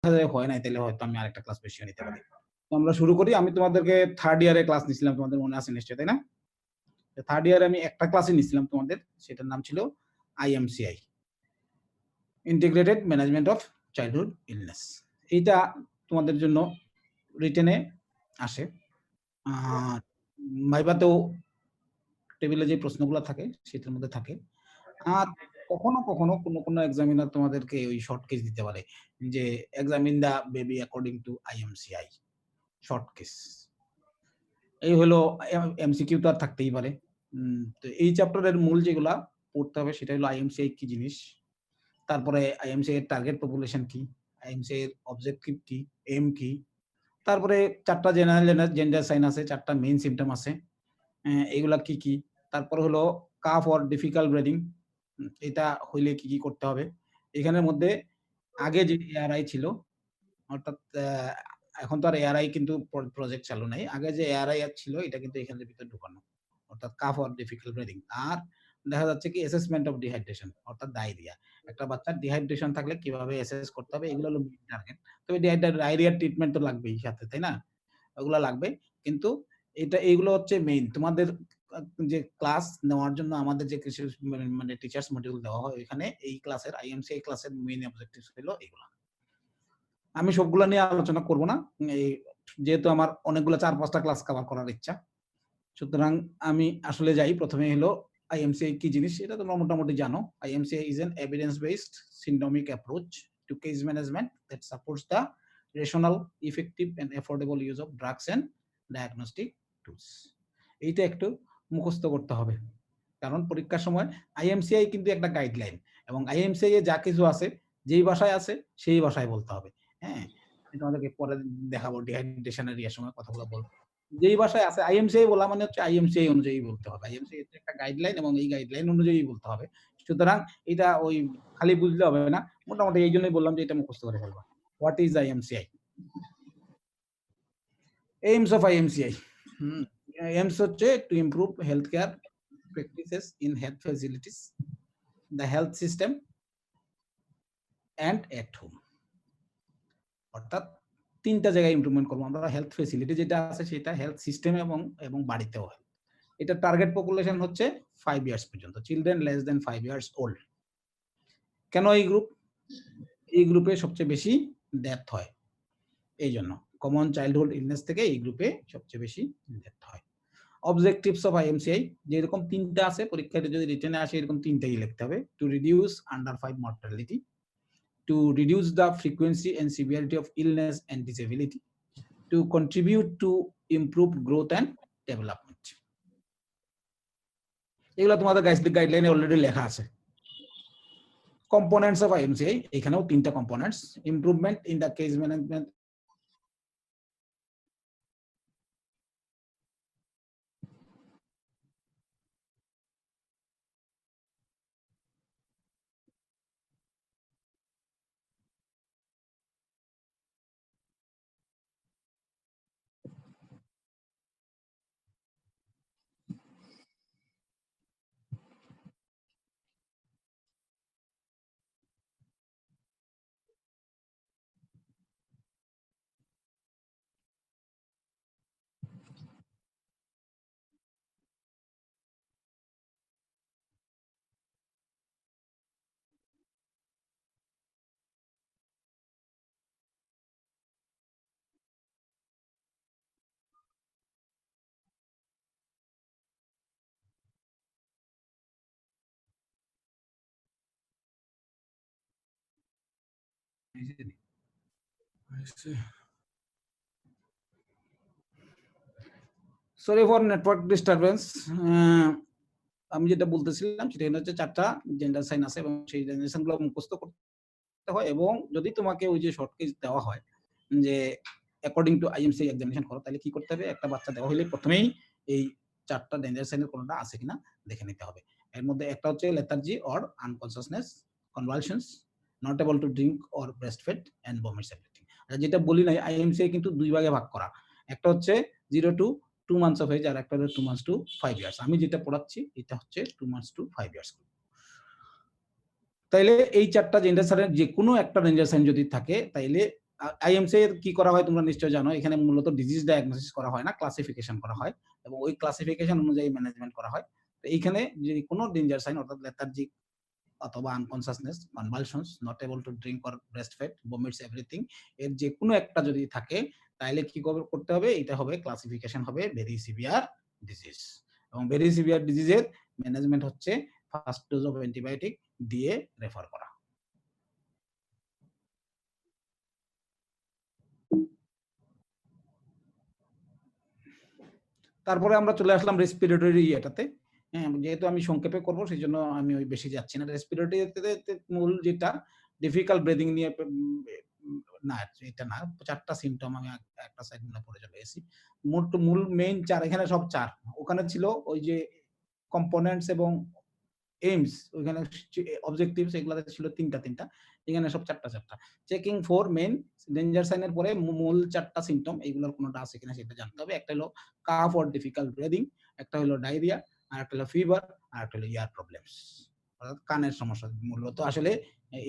হয় নাই তাহলে হয়তো আমি আরেকটা ক্লাস বেশি নিতে পারি। তো আমরা শুরু করি। আমি তোমাদেরকে 3rd ইয়ারে ক্লাস নিছিলাম, তোমাদের মনে আছে নিশ্চয়ই, তাই না? 3rd ইয়ারে আমি একটা ক্লাসই নিছিলাম তোমাদের, সেটার নাম ছিল IMCI, integrated management of childhood illness. এইটা তোমাদের জন্য রিটেনে আসে। ভাইভাতেও টেবিলে যে প্রশ্নগুলো থাকে সেটার মধ্যে থাকে। আর কখনো কখনো কোনো এক্সামিনার তোমাদেরকে ওই শর্ট কেস দিতে পারে যে examine the baby according to IMCI short case. এই হলো এমসিকিউ তো আর থাকতেই পারে। তো এই চ্যাপ্টারের মূল যেগুলা পড়তে হবে সেটা হলো IMCI কি জিনিস, তারপরে IMCI এর টার্গেট পপুলেশন কি, IMCI এর অবজেক্টিভ কি, এম কি, তারপরে 4টা জেনারেল জেন্ডার সাইন আছে, 4টা মেইন সিম্পটম আছে, এগুলা কি কি, তারপর হলো কাফ অর ডিফিকাল্ট ব্রিদিং, এটা হইলে কি কি করতে হবে। এখানের মধ্যে আগে যে এআরআই ছিল, অর্থাৎ এখন তো আর এআরআই কিন্তু প্রজেক্ট চালু নাই, আগে যে এআরআই ছিল এটা কিন্তু এখানের ভিতরে ঢুকানো, অর্থাৎ কাফ অর ডিফিকাল্ট ব্রিদিং। আর দেখা যাচ্ছে কি অ্যাসেসমেন্ট অফ ডিহাইড্রেশন, অর্থাৎ ডায়রিয়া। একটা বাচ্চার ডিহাইড্রেশন থাকলে কিভাবে অ্যাসেস করতে হবে, এগুলো হলো মেইন টার্গেট। তবে ডায়রিয়ার ট্রিটমেন্ট তো লাগবেই সাথে, তাই না? ওগুলা লাগবে। কিন্তু এইগুলো হচ্ছে মেইন তোমাদের যে ক্লাস নেওয়ার জন্য আমাদের যে কিছু মানে টিচার্স মডিউল দেওয়া হয়, এখানে এই ক্লাসের IMCI ক্লাসের মেইন অবজেক্টিভস হলো এগুলো। আমি সবগুলো নিয়ে আলোচনা করব না, যেহেতু আমার অনেকগুলো 4-5টা ক্লাস কভার করার ইচ্ছা। সুতরাং আমি আসলে যাই। প্রথমে হলো IMCI কি জিনিস, এটা তোমরা মোটামুটি জানো। IMCI is an evidence-based syndromic approach to case management that supports the rational, effective and affordable use of drugs and diagnostic tools. এইটা একটু মুখস্থ করতে হবে, কারণ পরীক্ষার সময় IMCI কিন্তু একটা গাইডলাইন, এবং IMCI এ যা কিছু আছে যেই ভাষায় আছে সেই ভাষায় বলতে হবে। হ্যাঁ, আমি তোমাদেরকে পরে দেখাবো ডিহাইড্রেশনের সময় কথাগুলো বলবো। যেই ভাষায় আছে IMCI বলা মানে হচ্ছে IMCI অনুযায়ী বলতে হবে। IMCI হচ্ছে একটা গাইডলাইন এবং এই গাইডলাইন অনুযায়ী বলতে হবে। সুতরাং এটা ওই খালি বুঝলে হবে না। মোটামুটি এই জন্যই বললাম যে এটা মুখস্থ করে ফেলবা। What is IMCI? Aims of IMCI, aims হচ্ছে to improve health care practices in health facilities, the health system and at home. অর্থাৎ 3টা জায়গায় ইমপ্রুভমেন্ট করবো আমরা। হেলথ ফেসিলিটি যেটা আছে সেটা, হেলথ সিস্টেম এবং বাড়িতেও। এটা টার্গেট পপুলেশন হচ্ছে 5 ইয়ার্স পর্যন্ত, children less than 5 years old. কেন এই গ্রুপ? এই গ্রুপে সবচেয়ে বেশি ডেথ হয়, এই জন্য কমন চাইল্ডহুড ইলনেস থেকে এই গ্রুপে সবচেয়ে বেশি ডেথ হয়। অবজেক্টিভস অফ IMCI যেরকম 3টা আছে, পরীক্ষায় যদি রিটেনে আসে এরকম 3টাই লিখতে হবে। To reduce under 5 mortality, to reduce the frequency and severity of illness and disability, to contribute to improved growth and development. এগুলো তোমাদের গাইডলাইনে অলরেডি লেখা আছে। কম্পোনেন্টস অফ IMCI, এখানেও 3টা components. Improvement in the case management, sorry for network disturbance. আমি যেটা বলতেছিলাম সেটা হচ্ছে 4টা জেন্ডার সাইন আছে এবং সেই জেনারেশনগুলো মুখস্থ করতে হয়। এবং যদি তোমাকে ওই যে শর্ট কেস দেওয়া হয় যে অ্যাকর্ডিং টু IMCI এক্সামিনেশন করো, তাহলে কি করতে হবে? একটা বাচ্চা দেওয়া হলে প্রথমেই এই 4টা ডেঞ্জার সাইনের কোনটা আছে কিনা দেখে নিতে হবে। এর মধ্যে একটা হচ্ছে lethargy or unconsciousness, convulsions, not able to drink or breastfeed and vomits everything. যেটা বলি নাই, IMCI কিন্তু 2 ভাগে ভাগ করা। একটা হচ্ছে 0 to 2 months of age, আর একটা হচ্ছে 2 months to 5 years। আমি যেটা পড়াচ্ছি এটা হচ্ছে 2 months to 5 years। তাইলে এই 4টা জেন্ডার সাইনের যে কোনো একটা ডেঞ্জার সাইন যদি থাকে, তাইলে আইএমসি এর কি করা হয় তোমরা নিশ্চয়ই জানো। এখানে মূলত ডিজিজ ডায়াগনোসিস করা হয় না, ক্লাসিফিকেশন করা হয় এবং ওই ক্লাসিফিকেশন অনুযায়ী ম্যানেজমেন্ট করা হয়। তো এইখানে যদি কোনো ডেঞ্জার সাইন অর্থাৎ লেথার্জিক অথবা unconsciousness, convulsions, not able to drink or breastfeed, vomits everything, এর যে কোনো একটা যদি থাকে তাহলে কি করতে হবে? এটা হবে ক্লাসিফিকেশন হবে ভেরি সিভিয়ার ডিজিজ। এবং ভেরি সিভিয়ার ডিজিজের ম্যানেজমেন্ট হচ্ছে ফার্স্ট ডোজ অফ অ্যান্টিবায়োটিক দিয়ে রেফার করা। তারপরে আমরা চলে আসলাম রেসপিরেটরি ইয়েটাতে। হ্যাঁ, যেহেতু আমি সংক্ষেপে করব সেজন্য আমি ওই বেশি যাচ্ছি না। রেসপিরেটরিতে মূল যেটা ডিফিকাল্ট ব্রিথিং নিয়ে না এটা না, ৪ টা সিম্পটম আমি একটা সাইড মনে পড়ে চলে এসেছি। মূল মেইন ৪, এখানে সব ৪। ওখানে ছিল ওই যে কম্পোনেন্টস এবং এইমস, ওইখানে অবজেক্টিভস এগুলাতে ছিল ৩টা। এখানে সব ৪টা। Checking for main danger sign এর পরে মূল ৪টা সিম্পটম এগুলোর কোনটা আছে কিনা সেটা জানতে হবে। একটা হলো কাফ অর ডিফিকাল্ট ব্রিথিং, একটা হলো ডায়রিয়া, আর একটা হলো ফিভার, আর একটা হলো ইয়ার প্রবলেমস। অর্থাৎ কানের সমস্যা। মূলত আসলে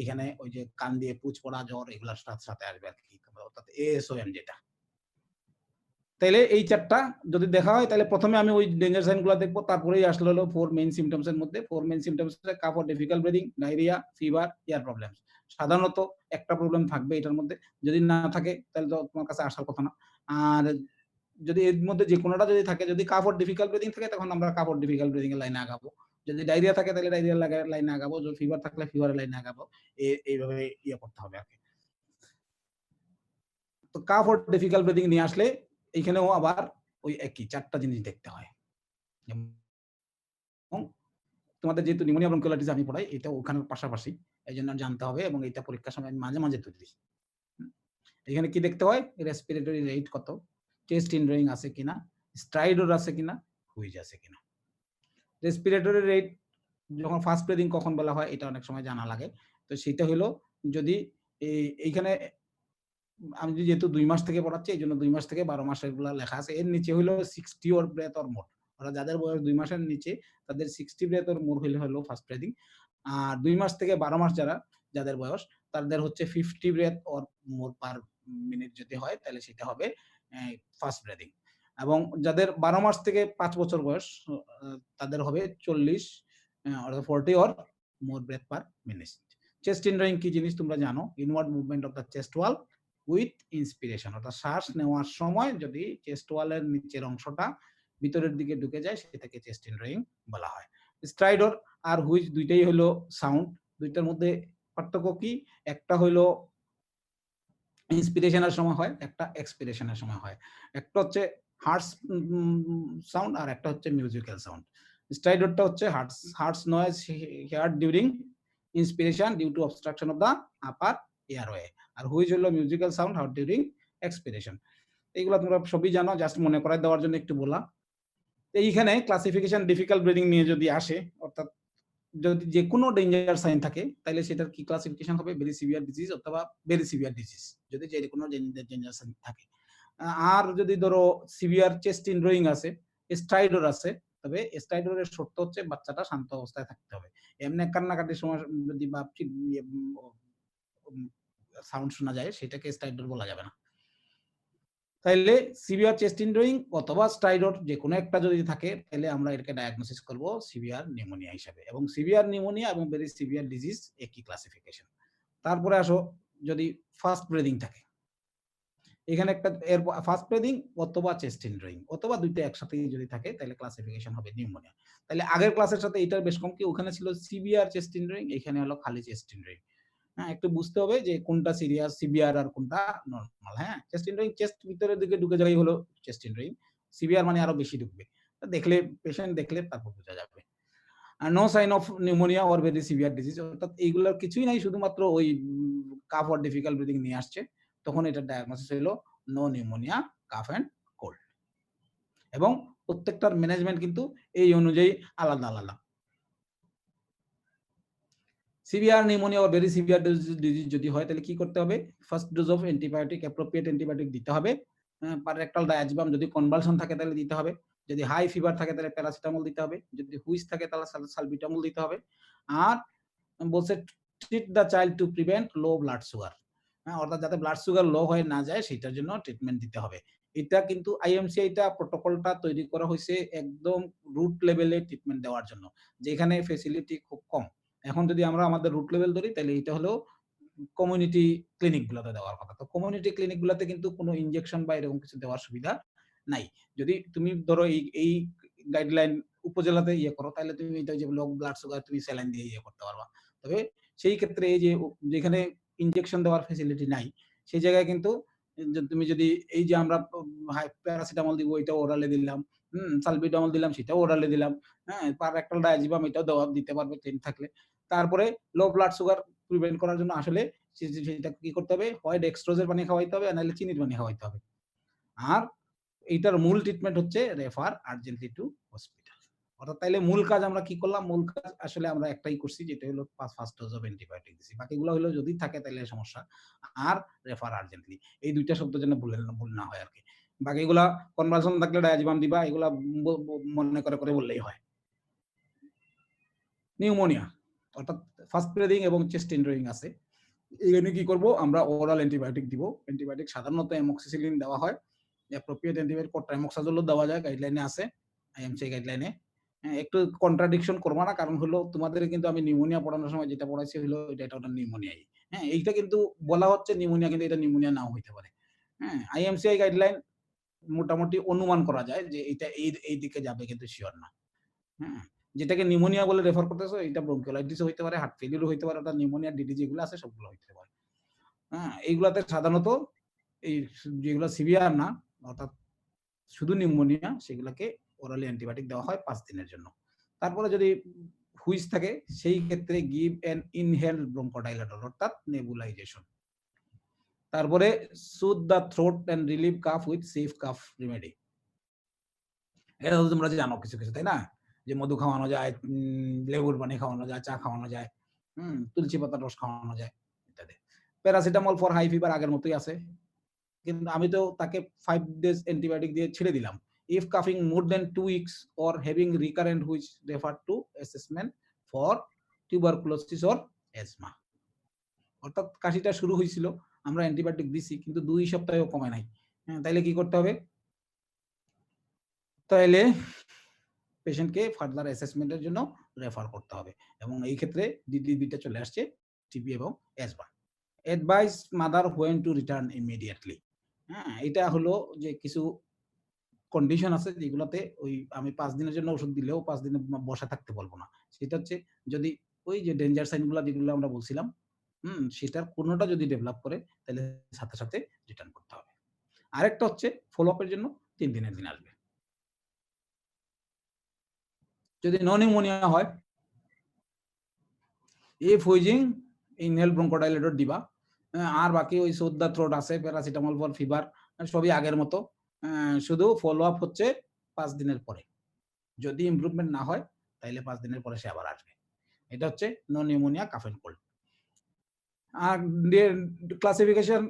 এখানে ওই যে কান দিয়ে পুঁজ পড়া, জ্বর এগুলার সাথে আসবে আরকি। অর্থাৎ এএসওএম যেটা। তাইলে এই ৪টা যদি দেখা হয় তাহলে প্রথমে আমি ওই ডেঞ্জার সাইন গুলা দেখবো, তারপরেই আসলে হলো 4 মেইন সিম্পটমস এর মধ্যে। 4 মেইন সিম্পটমস হচ্ছে calf or difficult breathing, diarrhoea, fever, year problems. সাধারণত একটা প্রবলেম থাকবে এটার মধ্যে। যদি না থাকে তাহলে তো তোমার কাছে আসার কথা না। আর যদি এর মধ্যে যেকোনোটা যদি থাকে, যদি কাফ অর ডিফিকাল্ট ব্রিথিং থাকে তখন আমরা কাফ অর ডিফিকাল্ট ব্রিথিং এর লাইনে আগাবো। যদি ডায়রিয়া থাকে তাহলে ডায়রিয়ার লাইনে আগাবো। যদি ফিভার থাকলে ফিভারের লাইনে আগাবো। এইভাবে ইয়ে করতে হবে আরকি। তো কাফ অর ডিফিকাল্ট ব্রিথিং নিয়ে আসলে এইখানেও আবার ওই একই ৪টা জিনিস দেখতে হয়। এবং তোমাদের যেহেতু নিউমোনিয়া ব্রঙ্কিওলাইটিস আমি পড়াই, এটা ওখানের পাশাপাশি। এজন্য জানতে হবে এবং এটা পরীক্ষার সময় আমি মাঝে তুলি। এখানে কি দেখতে হয়? রেসপিরেটরি রেট কত, চেস্ট ইনড্রয়িং আছে কিনা, স্ট্রাইডর আছে কিনা, হুইজ আছে কিনা। রেসপিরেটরি রেট যখন ফার্স্ট ব্রিথিং কখন বলা হয় এটা অনেক সময় জানা লাগে। তো সেটা হলো যদি এইখানে আমি যেহেতু ২ মাস থেকে পড়াচ্ছি এইজন্য ২ মাস থেকে ১২ মাস এগুলা লেখা আছে। এর নিচে হইলো 60 ওর ব্রেথ অর মোর। অর্থাৎ যাদের বয়স ২ মাসের নিচে তাদের 60 ব্রেথ অর মোর হলো ফার্স্ট ব্রিথিং। আর ২ মাস থেকে ১২ মাস যাদের বয়স তাদের হচ্ছে 50 breath or more per minute যদি হয় তাহলে সেটা হবে ফার্স্ট ব্রিথিং। এবং যাদের ১২ মাস থেকে ৫ বছর বয়স তাদের হবে ৪০ অর্থাৎ 40 or more breath per minute. Chest indrawing কি জিনিস তোমরা জানো? Inward movement of the chest wall with inspiration, অর্থাৎ শ্বাস নেওয়ার সময় যদি চেস্ট ওয়ালের নিচের অংশটা ভিতরের দিকে ঢুকে যায় সেটাকে চেস্ট ইনড্রয়িং বলা হয়। স্ট্রাইডর আর হুইচ দুইটাই হলো সাউন্ড। দুইটার মধ্যে পার্থক্য কি? একটা হইলো ইন্সপিরেশনের সময় হয়, একটা এক্সপিরেশনের সময় হয়। একটা হচ্ছে হার্স সাউন্ড আর একটা হচ্ছে মিউজিক্যাল সাউন্ড। স্ট্রাইডরটা হচ্ছে harsh noise heard during inspiration due to obstruction of the upper airway. আর হুইচ হলো musical sound heard during expiration. এইগুলা তোমরা সবই জানো, জাস্ট মনে করায় দেওয়ার জন্য একটু বললাম। এইখানে ক্লাসিফিকেশন ডিফিকাল্ট ব্রিথিং নিয়ে যদি আসে, অর্থাৎ যদি যেকোনো ডেঞ্জার সাইন থাকে তাহলে সেটার কি ক্লাসিফিকেশন হবে? ভেরি সিভিয়ার ডিজিজ অথবা ভেরি সিভিয়ার ডিজিজ, যদি যেকোনো ডেঞ্জার সাইন থাকে। আর যদি ধরো সিভিয়ার চেস্ট ইনড্রয়িং আছে, স্ট্রাইডর আছে, তবে স্ট্রাইডরের শর্ত হচ্ছে বাচ্চাটা শান্ত অবস্থায় থাকতে হবে। এমনি কান্নাকাটির সময় যদি বা সাউন্ড শোনা যায় সেটাকে স্ট্রাইডর বলা যাবে না। তাইলে সিভিয়ার চেস্ট ইনড্রয়িং অথবা স্ট্রাইডর যেকোনো একটা যদি থাকে তাহলে আমরা এটাকে ডায়াগনোসিস করব সিভিয়ার নিউমোনিয়া হিসাবে। এবং সিভিয়ার নিউমোনিয়া এবং ভেরি সিভিয়ার ডিজিজ একই ক্লাসিফিকেশন। তারপরে আসো যদি ফার্স্ট ব্রিথিং থাকে, এখানে একটা এর ফার্স্ট ব্রিথিং অথবা চেস্ট ইনড্রয়িং অথবা দুইটা একসাথে যদি থাকে তাহলে ক্লাসিফিকেশন হবে নিউমোনিয়া। তাহলে আগের ক্লাসের সাথে এটার বেশ কম কি, ওখানে ছিল সিভিয়ার চেস্ট ইনড্রয়িং, এখানে হলো খালি চেস্ট ইনড্রয়িং। হ্যাঁ, একটু বুঝতে হবে যে কোনটা সিরিয়াস, সিভিয়ার আর কোনটা নরমাল। হ্যাঁ, চেস্ট ইনড্রয়িং চেস্ট ভিতরের দিকে ঢুকে যাই হলো চেস্ট ইনড্রয়িং, সিভিয়ার মানে আরো বেশি ঢুকবে। দেখলে পেশেন্ট দেখলে তারপর বোঝা যাবে। আর no sign of pneumonia or very severe disease, অর্থাৎ এইগুলোর কিছুই নাই, শুধুমাত্র ওই কাফ অর ডিফিকাল্ট ব্রিথিং নিয়ে আসছে, তখন এটার ডায়াগনোসিস হলো no pneumonia, cough and cold. এবং প্রত্যেকটার ম্যানেজমেন্ট কিন্তু এই অনুযায়ী আলাদা। সিভিয়ার নিউমোনিয়া বা ভেরি সিভিয়ার ডিজিজ যদি হয় তাহলে কি করতে হবে? First dose of antibiotic, appropriate antibiotic দিতে হবে। পাররেক্টাল ডায়াজিপাম, যদি কনভালশন থাকে তাহলে দিতে হবে। যদি হাই ফিভার থাকে তাহলে প্যারাসিটামল দিতে হবে। যদি হুইচ থাকে তাহলে সালবিটামল দিতে হবে। আর বলছে treat the child to prevent low blood sugar. হ্যাঁ, অর্থাৎ যাতে ব্লাড সুগার লো হয়ে না যায় সেটার জন্য ট্রিটমেন্ট দিতে হবে। এটা কিন্তু আইএমসিআইটা প্রটোকলটা তৈরি করা হইছে একদম রুট লেভেলে ট্রিটমেন্ট দেওয়ার জন্য। যেখানে ফেসিলিটি খুব কম। এখন যদি আমরা আমাদের রুট লেভেল ধরি তাহলে এটা হলো কমিউনিটি ক্লিনিক গুলাতে দেওয়ার কথা। তো কমিউনিটি ক্লিনিক গুলাতে কিন্তু কোনো ইনজেকশন বা এরকম কিছু দেওয়ার সুবিধা নাই। যদি তুমি ধরো এই গাইডলাইন উপজেলাতে ইয়ে করো তাহলে তুমি এটা যে লো ব্লাড সুগার তুমি স্যালাইন দিয়ে ইয়ে করতে পারবা। তবে সেই ক্ষেত্রে এই যে যেখানে ইনজেকশন দেওয়ার ফেসিলিটি নাই, সেই জায়গায় কিন্তু তুমি যদি এই যে আমরা প্যারাসিটামল দিব এটাও ওরালে দিলাম, সালবিটামল দিলাম সেটাও ওরালে দিলাম, হ্যাঁ? পারাক্টাল ডায়াজিপাম এটাও দিতে পারবে ট্রেন থাকলে। তারপরে লো ব্লাড সুগার প্রিভেন্ট করার জন্য আসলে সেটা কি করতে হবে? হয় ডেক্সট্রোজের পানি খাওয়াইতে হবে, আর নাহলে চিনির পানি খাওয়াইতে হবে। আর এইটার মূল ট্রিটমেন্ট হচ্ছে রেফার আর্জেন্টলি টু হসপিটাল। অর্থাৎ তাইলে মূল কাজ আমরা কি করলাম? মূল কাজ আসলে আমরা একটাই করছি যেটা হলো ফার্স্ট ডোজ অফ অ্যান্টিবায়োটিক দিছি। বাকিগুলো হলো যদি থাকে তাইলে সমস্যা। আর রেফার আর্জেন্টলি। এই ২ টা শব্দ যেন ভুল না হয় আরকি। বাকিগুলা কনভালশন থাকলে ডায়াজিপাম দিবা। এগুলা ব ব মনে করে বললেই হয়। নিউমোনিয়া অর্থাৎ ফার্স্ট ব্রিথিং এবং চেস্ট এন্ড্রয়িং আছে। এখানে কি করব? আমরা ওরাল অ্যান্টিবায়োটিক দিব। অ্যান্টিবায়োটিক সাধারণত অ্যামোক্সিসিলিন দেওয়া হয়। অ্যাপ্রোপ্রিয়েট অ্যান্টিবায়োটিক ট্রাইমোক্সাজোলও দেওয়া যায়, গাইডলাইনে আছে। আইএমসি গাইডলাইনে। হ্যাঁ, একটু কন্ট্রাডিকশন করবা না। কারণ হলো তোমাদের কিন্তু আমি নিউমোনিয়া পড়ানোর সময় যেটা পড়াইছি হলো এটা ওটা নিউমোনিয়াই। হ্যাঁ, এইটা কিন্তু বলা হচ্ছে নিউমোনিয়া কিন্তু এটা নিউমোনিয়া নাও হইতে পারে। হ্যাঁ, আইএমসিআই গাইডলাইন মোটামুটি অনুমান করা যায় যে এটা এই দিকে যাবে কিন্তু সিওর না। হ্যাঁ? যেটাকে নিউমোনিয়া বলে রেফার করতেছো এটা ব্রঙ্কিওলাইটিসও হইতে পারে, হার্ট ফেইলিউর ও হইতে পারে, ওটা নিউমোনিয়া ডিডি যেগুলো আছে সবগুলো হইতে পারে। হ্যাঁ? এইগুলাতে সাধারণত এই যেগুলো সিভিয়ার না অর্থাৎ শুধু নিউমোনিয়া সেগুলাকে ওরালি অ্যান্টিবায়োটিক দেওয়া হয় ৫ দিনের জন্য। তারপরে যদি হুইজ থাকে সেই ক্ষেত্রে গিভ অ্যান ইনহেলড ব্রঙ্কোডাইলেটর অর্থাৎ নেবুলাইজেশন। তারপরে soothe the throat and relieve cough with safe cough remedy. এটা তো তোমরা জানো কিছু, তাই না? যে মধু খাওয়ানো যায়, লেবুর পানি খাওয়ানো যায়, চা খাওয়ানো যায়, তুলসী পাতার রস খাওয়ানো যায় ইত্যাদি। প্যারাসিটামল ফর হাই ফিভার আগের মতোই আছে। কিন্তু আমি তো তাকে 5 ডেজ অ্যান্টিবায়োটিক দিয়ে ছেড়ে দিলাম। ইফ কাফিং more than 2 weeks or having recurrent wheeze refer to assessment for tuberculosis or asthma. অর্থাৎ কাশিটা শুরু হইছিল, আমরা অ্যান্টিবায়োটিক দিছি কিন্তু ২ সপ্তাহেও কমে নাই। হ্যাঁ, তাইলে কি করতে হবে? তাইলে পেশেন্টকে ফার্দার অ্যাসেসমেন্ট এর জন্য রেফার করতে হবে। এবং এই ক্ষেত্রে দ্বিতীয় ২ টা চলে আসছে টিবি এবং asthma. Advice mother when to return immediately. হ্যাঁ? এটা হলো যে কিছু কন্ডিশন আছে যেগুলাতে ওই আমি ৫ দিনের জন্য ওষুধ দিলেও ৫ দিন বসা থাকতে বলব না। সেটা হচ্ছে যদি ওই যে ডেঞ্জার সাইন গুলা যেগুলো আমরা বলছিলাম, সেটার কোনটা যদি ডেভেলপ করে তাহলে সাথে রিটার্ন করতে হবে। আরেকটা হচ্ছে ফলো আপ এর জন্য ৩ দিনের দিন আসবে। যদি নন নিউমোনিয়া হয় if wheezing inhale bronchodilator দিবা। আর বাকি ওই সোথ দ্য থ্রোট আছে, প্যারাসিটামল ফর ফিভার সবই আগের মতো। শুধু ফলো আপ হচ্ছে ৫ দিনের পরে। যদি ইমপ্রুভমেন্ট না হয় তাইলে ৫ দিনের পরে সে আবার আসবে। এটা হচ্ছে non pneumonia cough and cold. আর classification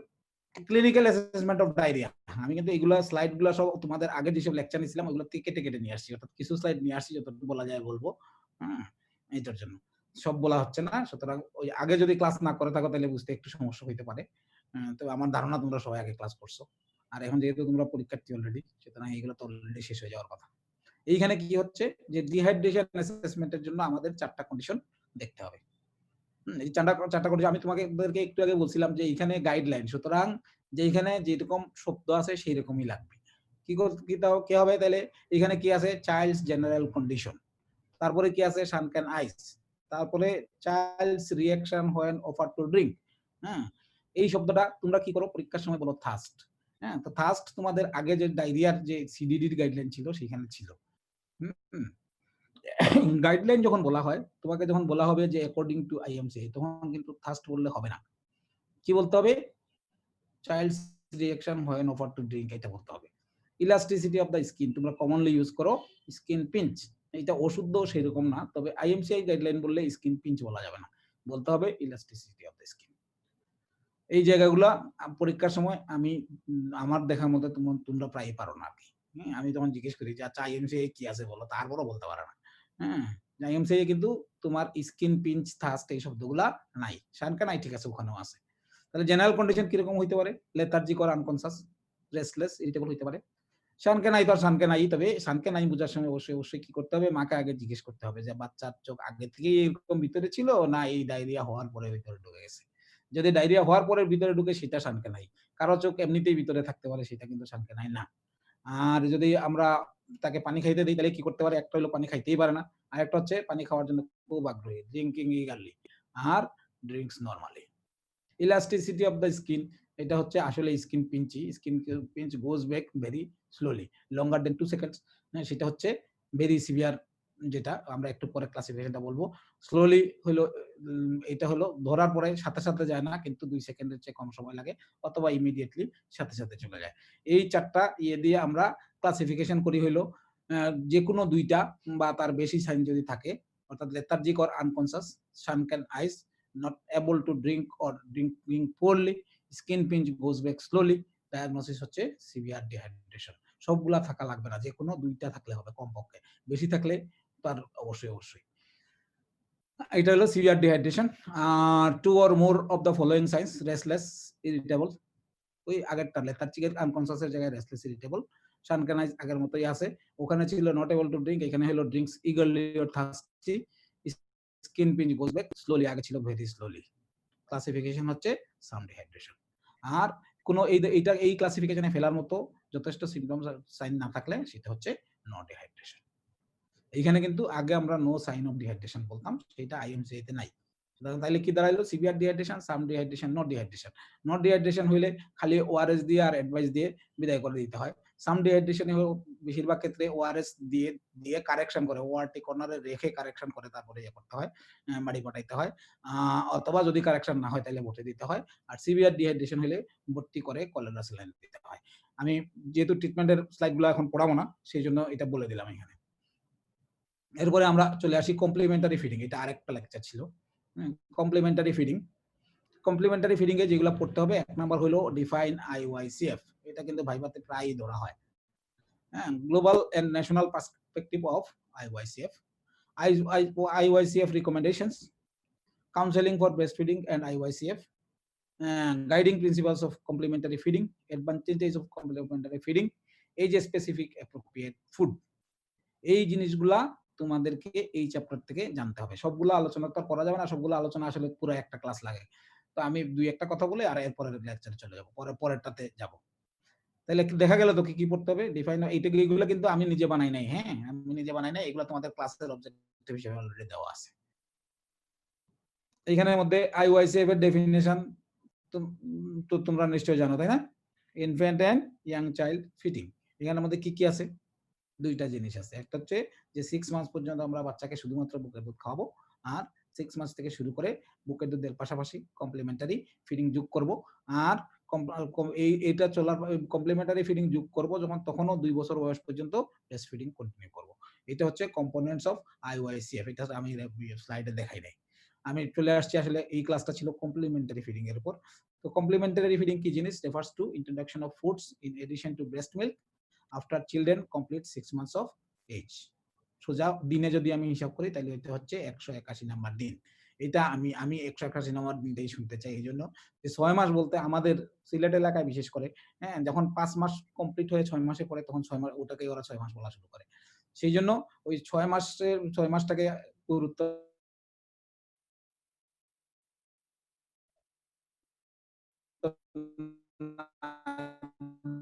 clinical assessment of diarrhoea. আমি কিন্তু এগুলা স্লাইড গুলা সব তোমাদের আগের যেসব লেকচার নিছিলাম ওগুলো থেকে কেটে নিয়ে আসছি। অর্থাৎ কিছু স্লাইড নিয়ে আসছি যতটুকু বলা যায় বলব। হুম? এইটার জন্য। সব বলা হচ্ছে না। সুতরাং ওই আগে যদি ক্লাস না করে থাকো তাহলে বুঝতে একটু সমস্যা হইতে পারে। তো আমার ধারণা তোমরা সবাই আগে ক্লাস করছো। আর এখন যেহেতু তোমরা পরীক্ষার্থী অলরেডি সুতরাং এগুলো তো অলরেডি শেষ হয়ে যাওয়ার কথা। এইখানে কি হচ্ছে যে ডিহাইড্রেশন অ্যাসেসমেন্ট এর জন্য আমাদের ৪ টা কন্ডিশন দেখতে হবে। এই ৪ টা কন্ডিশন আমি তোমাদেরকে একটু আগে বলছিলাম যে এইখানে গাইডলাইন। সুতরাং যেইখানে যেরকম শব্দ আছে সেইরকমই লাগবে। কি হবে তাইলে এখানে কি আছে চাইল্ডস জেনারেল কন্ডিশন। তারপরে কি আছে সানকেন আইস। তারপরে child's reaction when offer to drink. হ্যাঁ? এই শব্দটা তোমরা কি করো পরীক্ষার সময় বলো থার্স্ট। হ্যাঁ? তো থার্স্ট তোমাদের আগে যে ডায়রিয়ার যে সিডিডির গাইডলাইন ছিল সেখানে ছিল। হুম? গাইডলাইন যখন বলা হয়, তোমাকে যখন বলা হবে যে অ্যাকর্ডিং টু আইএমসি তখন কিন্তু থার্স্ট বললে হবে না। কি বলতে হবে? Child's reaction when offer to drink এটা বলতে হবে। ইলাস্টিসিটি অফ দ্য স্কিন তোমরা কমনলি ইউজ করো স্কিন পিঞ্চ। এটা ওষুধ সেরকম না। তবে আইএমসিআই গাইডলাইন বললে স্কিন পিঞ্চ বলা যাবে না। বলতে হবে ইলাস্টিসিটি অফ দ্য স্কিন। এই জায়গাগুলা পরীক্ষার সময় আমি আমার দেখার মতো তোমরা প্রায়ই পারো না আরকি। আমি তখন জিজ্ঞেস করি যে আচ্ছা আইএমসিআই কি আছে বলো? তারপরও বলতে পারে না। হ্যাঁ? আইএমসিআই কিন্তু তোমার স্কিন পিঞ্চ, থার্স্ট এই শব্দগুলা নাই। সানকানাই ঠিক আছে ওখানেও আছে। তাহলে জেনারেল কন্ডিশন কিরকম হইতে পারে? Lethargic or unconscious, restless, irritable হইতে পারে। শানকে নাই তো আর শানকে নাই, তবে শানকে নাই বোঝার সময় অবশ্যই কি করতে হবে? মাকে আগে জিজ্ঞেস করতে হবে যে বাচ্চার চোখ আগে থেকেই এরকম ভিতরে ছিল না এই ডায়রিয়া হওয়ার পরে ভিতরে ঢুকে গেছে। যদি ডায়রিয়া হওয়ার পরে ভিতরে ঢুকে সেটা শানকে নাই। কারো চোখ এমনিতেই ভিতরে থাকতে পারে সেটা কিন্তু শানকে নাই না। আর যদি আমরা তাকে পানি খাইতে দেই তাহলে কি করতে পারে? একটা হলো পানি খাইতেই পারে না। আরেকটা হচ্ছে পানি খাওয়ার জন্য খুব আগ্রহী। ড্রিংকিং ইগারলি আর drinks normally. Elasticity of the skin, এটা হচ্ছে আসলে স্কিন পিঞ্চি। Skin pinch goes back very slowly, longer than 2 seconds. হ্যাঁ? সেটা হচ্ছে ভেরি সিভিয়ার, যেটা আমরা একটু পরে ক্লাসিফিকেশনটা বলব। স্লোলি হলো এটা হলো ধরার পরে সাথে যায় না, কিন্তু 2 সেকেন্ডের চেয়ে কম সময় লাগে, অথবা ইমিডিয়েটলি সাথে চলে যায়। এই ৪ টা ইয়ে দিয়ে আমরা ক্লাসিফিকেশন করি হইলো যেকোনো ২ টা বা তার বেশি সাইন যদি থাকে, অর্থাৎ lethargic or unconscious, sunken eyes, not able to drink or drinking poorly, skin pinch goes back slowly, diagnosis হচ্ছে severe dehydration। সবগুলা থাকা লাগবে না, যেকোনো ২ টা থাকলে হবে কমপক্ষে। বেশি থাকলে তার অবশ্যই। এটা হলো severe dehydration। R 2 or more of the following signs: restless, irritable, ওই আগেরটা লেথার্জিক এর আনকনশাস এর জায়গায় রেস্টলেস ইরিটেবল, শানকানাইজ আগের মতোই আছে। ওখানে ছিল নট এবল টু ড্রিংক, এখানে হলো drinks eagerly or thirsty, skin pinch goes back slowly, আগে ছিল ভেরি স্লোলি। ক্লাসিফিকেশন হচ্ছে সাম ডিহাইড্রেশন। আর কোন এইটা এই ক্লাসিফিকেশনে ফেলার মতো যথেষ্ট সিম্পটমস আর সাইন না থাকলে সেটা হচ্ছে নো ডিহাইড্রেশন। এইখানে কিন্তু আগে আমরা নো সাইন অফ ডিহাইড্রেশন বলতাম, সেটা আইএমসি তে নাই। তাইলে কি দাঁড়াইলো? Severe dehydration, some dehydration, no dehydration. No dehydration হইলে খালি ওআরএস দিয়ে আর অ্যাডভাইস দিয়ে বিদায় করে দিতে হয়। সাম ডিহাইড্রেশন হলো বেশিরভাগ ক্ষেত্রে ওআরএস দিয়ে কারেকশন করে, ওআরটি কর্নারে রেখে কারেকশন করে তারপরে ইয়ে করতে হয়, বাড়ি পাঠাইতে হয়। অথবা যদি কারেকশন না হয় তাহলে ভর্তি দিতে হয়। আর সিভিয়ার ডিহাইড্রেশন হলে ভর্তি করে কলেরা স্যালাইন দিতে হয়। আমি যেহেতু ট্রিটমেন্টের স্লাইডগুলো এখন পড়াবো না, সেইজন্য এটা বলে দিলাম এখানে। এরপরে আমরা চলে আসি কমপ্লিমেন্টারি ফিডিং, এটা আরেকটা লেকচার ছিল। কমপ্লিমেন্টারি ফিডিং, কমপ্লিমেন্টারি ফিডিং এ যেগুলো পড়তে হবে, ১ নাম্বার হলো ডিফাইন আইওয়াইসিএফ। এটা কিন্তু ভাইভাতে প্রায়ই ধরা হয়। হ্যাঁ? Global and national perspective of IYCF, IYCF recommendations, counselling for breastfeeding and IYCF, guiding principles of complementary feeding, advantages of complementary feeding, age specific appropriate food. এই জিনিসগুলা তোমাদেরকে এই চ্যাপ্টার থেকে জানতে হবে। সবগুলো আলোচনা তো করা যাবে না, সবগুলো আলোচনা আসলে পুরো একটা ক্লাস লাগে। তো আমি ২-১ টা কথা বলে আর এরপরের লেকচারে চলে যাব। পরেরটাতে যাব। তাইলে দেখা গেল তো কি পড়তে হবে? ডিফাইন, এইগুলো কিন্তু আমি নিজে বানাই নাই, হ্যাঁ? আমি নিজে বানাই নাই। এগুলো তোমাদের ক্লাসের অবজেক্টিভ হিসেবে অলরেডি দেওয়া আছে। এইখানের মধ্যে আইওআইসিএফ এর ডেফিনিশন তো তোমরা নিশ্চয়ই জানো, তাই না? Infant and young child feeding. এখানের মধ্যে কি আছে? ২ টা জিনিস আছে। একটা হচ্ছে যে 6 মাস পর্যন্ত আমরা বাচ্চাকে শুধুমাত্র বুকের দুধ খাওয়াবো। আর 6 মাস থেকে শুরু করে বুকের দুধের পাশাপাশি কমপ্লিমেন্টারি ফিডিং যোগ করব। আর এইটা চলার কমপ্লিমেন্টারি ফিডিং যোগ করব যখন, তখনও ২ বছর বয়স পর্যন্ত ব্রেস্ট ফিডিং কন্টিনিউ করব। এটা হচ্ছে কম্পোনেন্টস অফ আইওআইসিএফ। এটা আমি স্লাইডে দেখাই নাই। আমি চলে আসছি, আসলে এই ক্লাসটা ছিল কমপ্লিমেন্টারি ফিডিং এর উপর। তো কমপ্লিমেন্টারি ফিডিং কি জিনিস? Refers to introduction of foods in addition to breast milk after children complete 6 months of age. সোজা দিনে যদি আমি হিসাব করি তাহলে এটা হচ্ছে ১৮১ নাম্বার দিন। এটা আমি ১৮১ নাম্বার দিনটাই শুনতে চাই। এইজন্য যে ৬ মাস বলতে আমাদের সিলেট এলাকায় বিশেষ করে, হ্যাঁ? যখন ৫ মাস কমপ্লিট হয়ে ৬ মাসে পড়ে তখন ৬ মাস ওটাকেই ওরা ৬ মাস বলা শুরু করে। সেইজন্য ওই ৬ মাসটাকে গুরুত্ব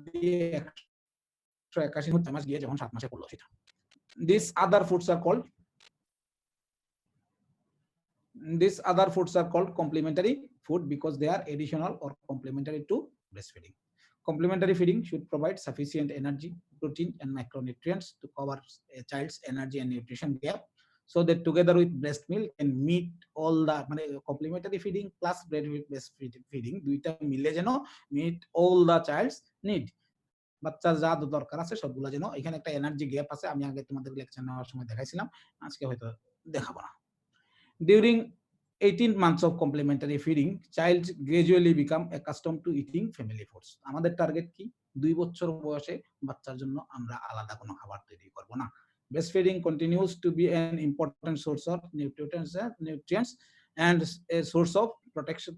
দিয়ে ১৮১ মাস গিয়ে যখন ৭ মাসে পড়লো সেটা। These other foods are called complementary food because they are additional or complementary to breastfeeding. Complementary feeding should provide sufficient energy, protein and macronutrients to cover a child's energy and nutrition gap, so that together with breast milk can meet all the complementary feeding plus breastfeeding দুইটা মিলে যেন meet all the child's need, বাচ্চার যা দরকার আছে সবগুলা যেন, এখানে একটা এনার্জি গ্যাপ আছে, আমি আগে তোমাদের লেকচার নেওয়ার সময় দেখাইছিলাম, আজকে হয়তো দেখাবো না। During 18 months of complementary feeding, child gradually become accustomed to eating family foods. আমাদের টার্গেট কি? ২ বছর বয়সে বাচ্চার জন্য আমরা আলাদা কোনো খাবার তৈরি করব না। Breastfeeding continues to be an important source of nutrients and a source of protective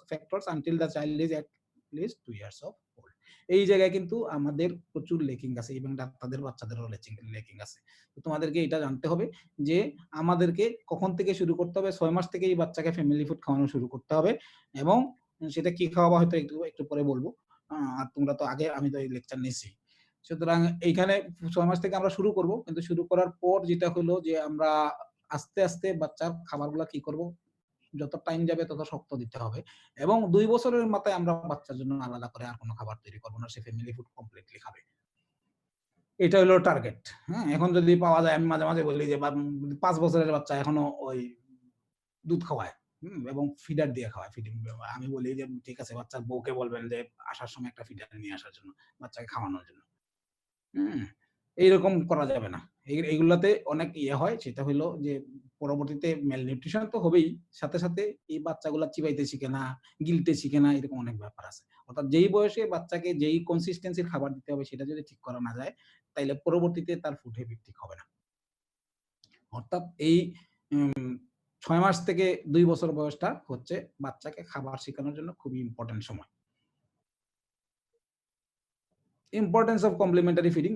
factors until the child is at least 2 years of old. এই জায়গায় কিন্তু আমাদের প্রচুর লেকিং আছে এবং তাদের বাচ্চাদেরও লেকিং আছে। তো তোমাদেরকে এটা জানতে হবে যে আমাদেরকে কখন থেকে শুরু করতে হবে, 6 মাস থেকেই বাচ্চাকে ফ্যামিলি ফুড খাওয়ানো শুরু করতে হবে এবং সেটা কি খাওয়াবো হয়তো একটু পরে বলবো। আর তোমরা তো আগে আমি তো এই লেকচার নিছি। সুতরাং এইখানে 6 মাস থেকে আমরা শুরু করব। কিন্তু শুরু করার পর যেটা হলো যে আমরা আস্তে, আস্তে বাচ্চার খাবারগুলা কি করব, যত টাইম যাবে তত শক্ত দিতে হবে এবং ২ বছরের মাথায় আমরা বাচ্চার জন্য আলাদা করে আর কোনো খাবার তৈরি করব না। সে ফ্যামিলি ফুড কমপ্লিটলি খাবে। এটা হলো টার্গেট। হ্যাঁ? এখন যদি পাওয়া যায় আমি মাঝে, মাঝে বলি যে ৫ বছরের বাচ্চা এখনো ওই দুধ খাওয়ায়। এবং ফিডার দিয়ে খাওয়ায়। আমি বলি যে ঠিক আছে বাচ্চার বউকে বলবেন যে আসার সময় একটা ফিডার নিয়ে আসার জন্য, বাচ্চাকে খাওয়ানোর জন্য। হুম? এইরকম করা যাবে না। এইগুলাতে অনেক হয় সেটা হইলো যে পরবর্তীতে malnutrition তো হবেই। সাথে, সাথে এই বাচ্চাগুলা চিবাইতে শিখে না, গিলতে শিখে না, এরকম অনেক ব্যাপার আছে। অর্থাৎ যেই বয়সে বাচ্চাকে যেই consistency র খাবার দিতে হবে সেটা যদি ঠিক করা না যায়, তাইলে পরবর্তীতে তার ফুড হ্যাবিট ঠিক হবে না। অর্থাৎ এই উম ৬ মাস থেকে ২ বছর বয়সটা হচ্ছে বাচ্চাকে খাবার শিখানোর জন্য খুবই ইম্পোর্টেন্ট সময়। ইম্পোর্টেন্স অফ কমপ্লিমেন্টারি ফিডিং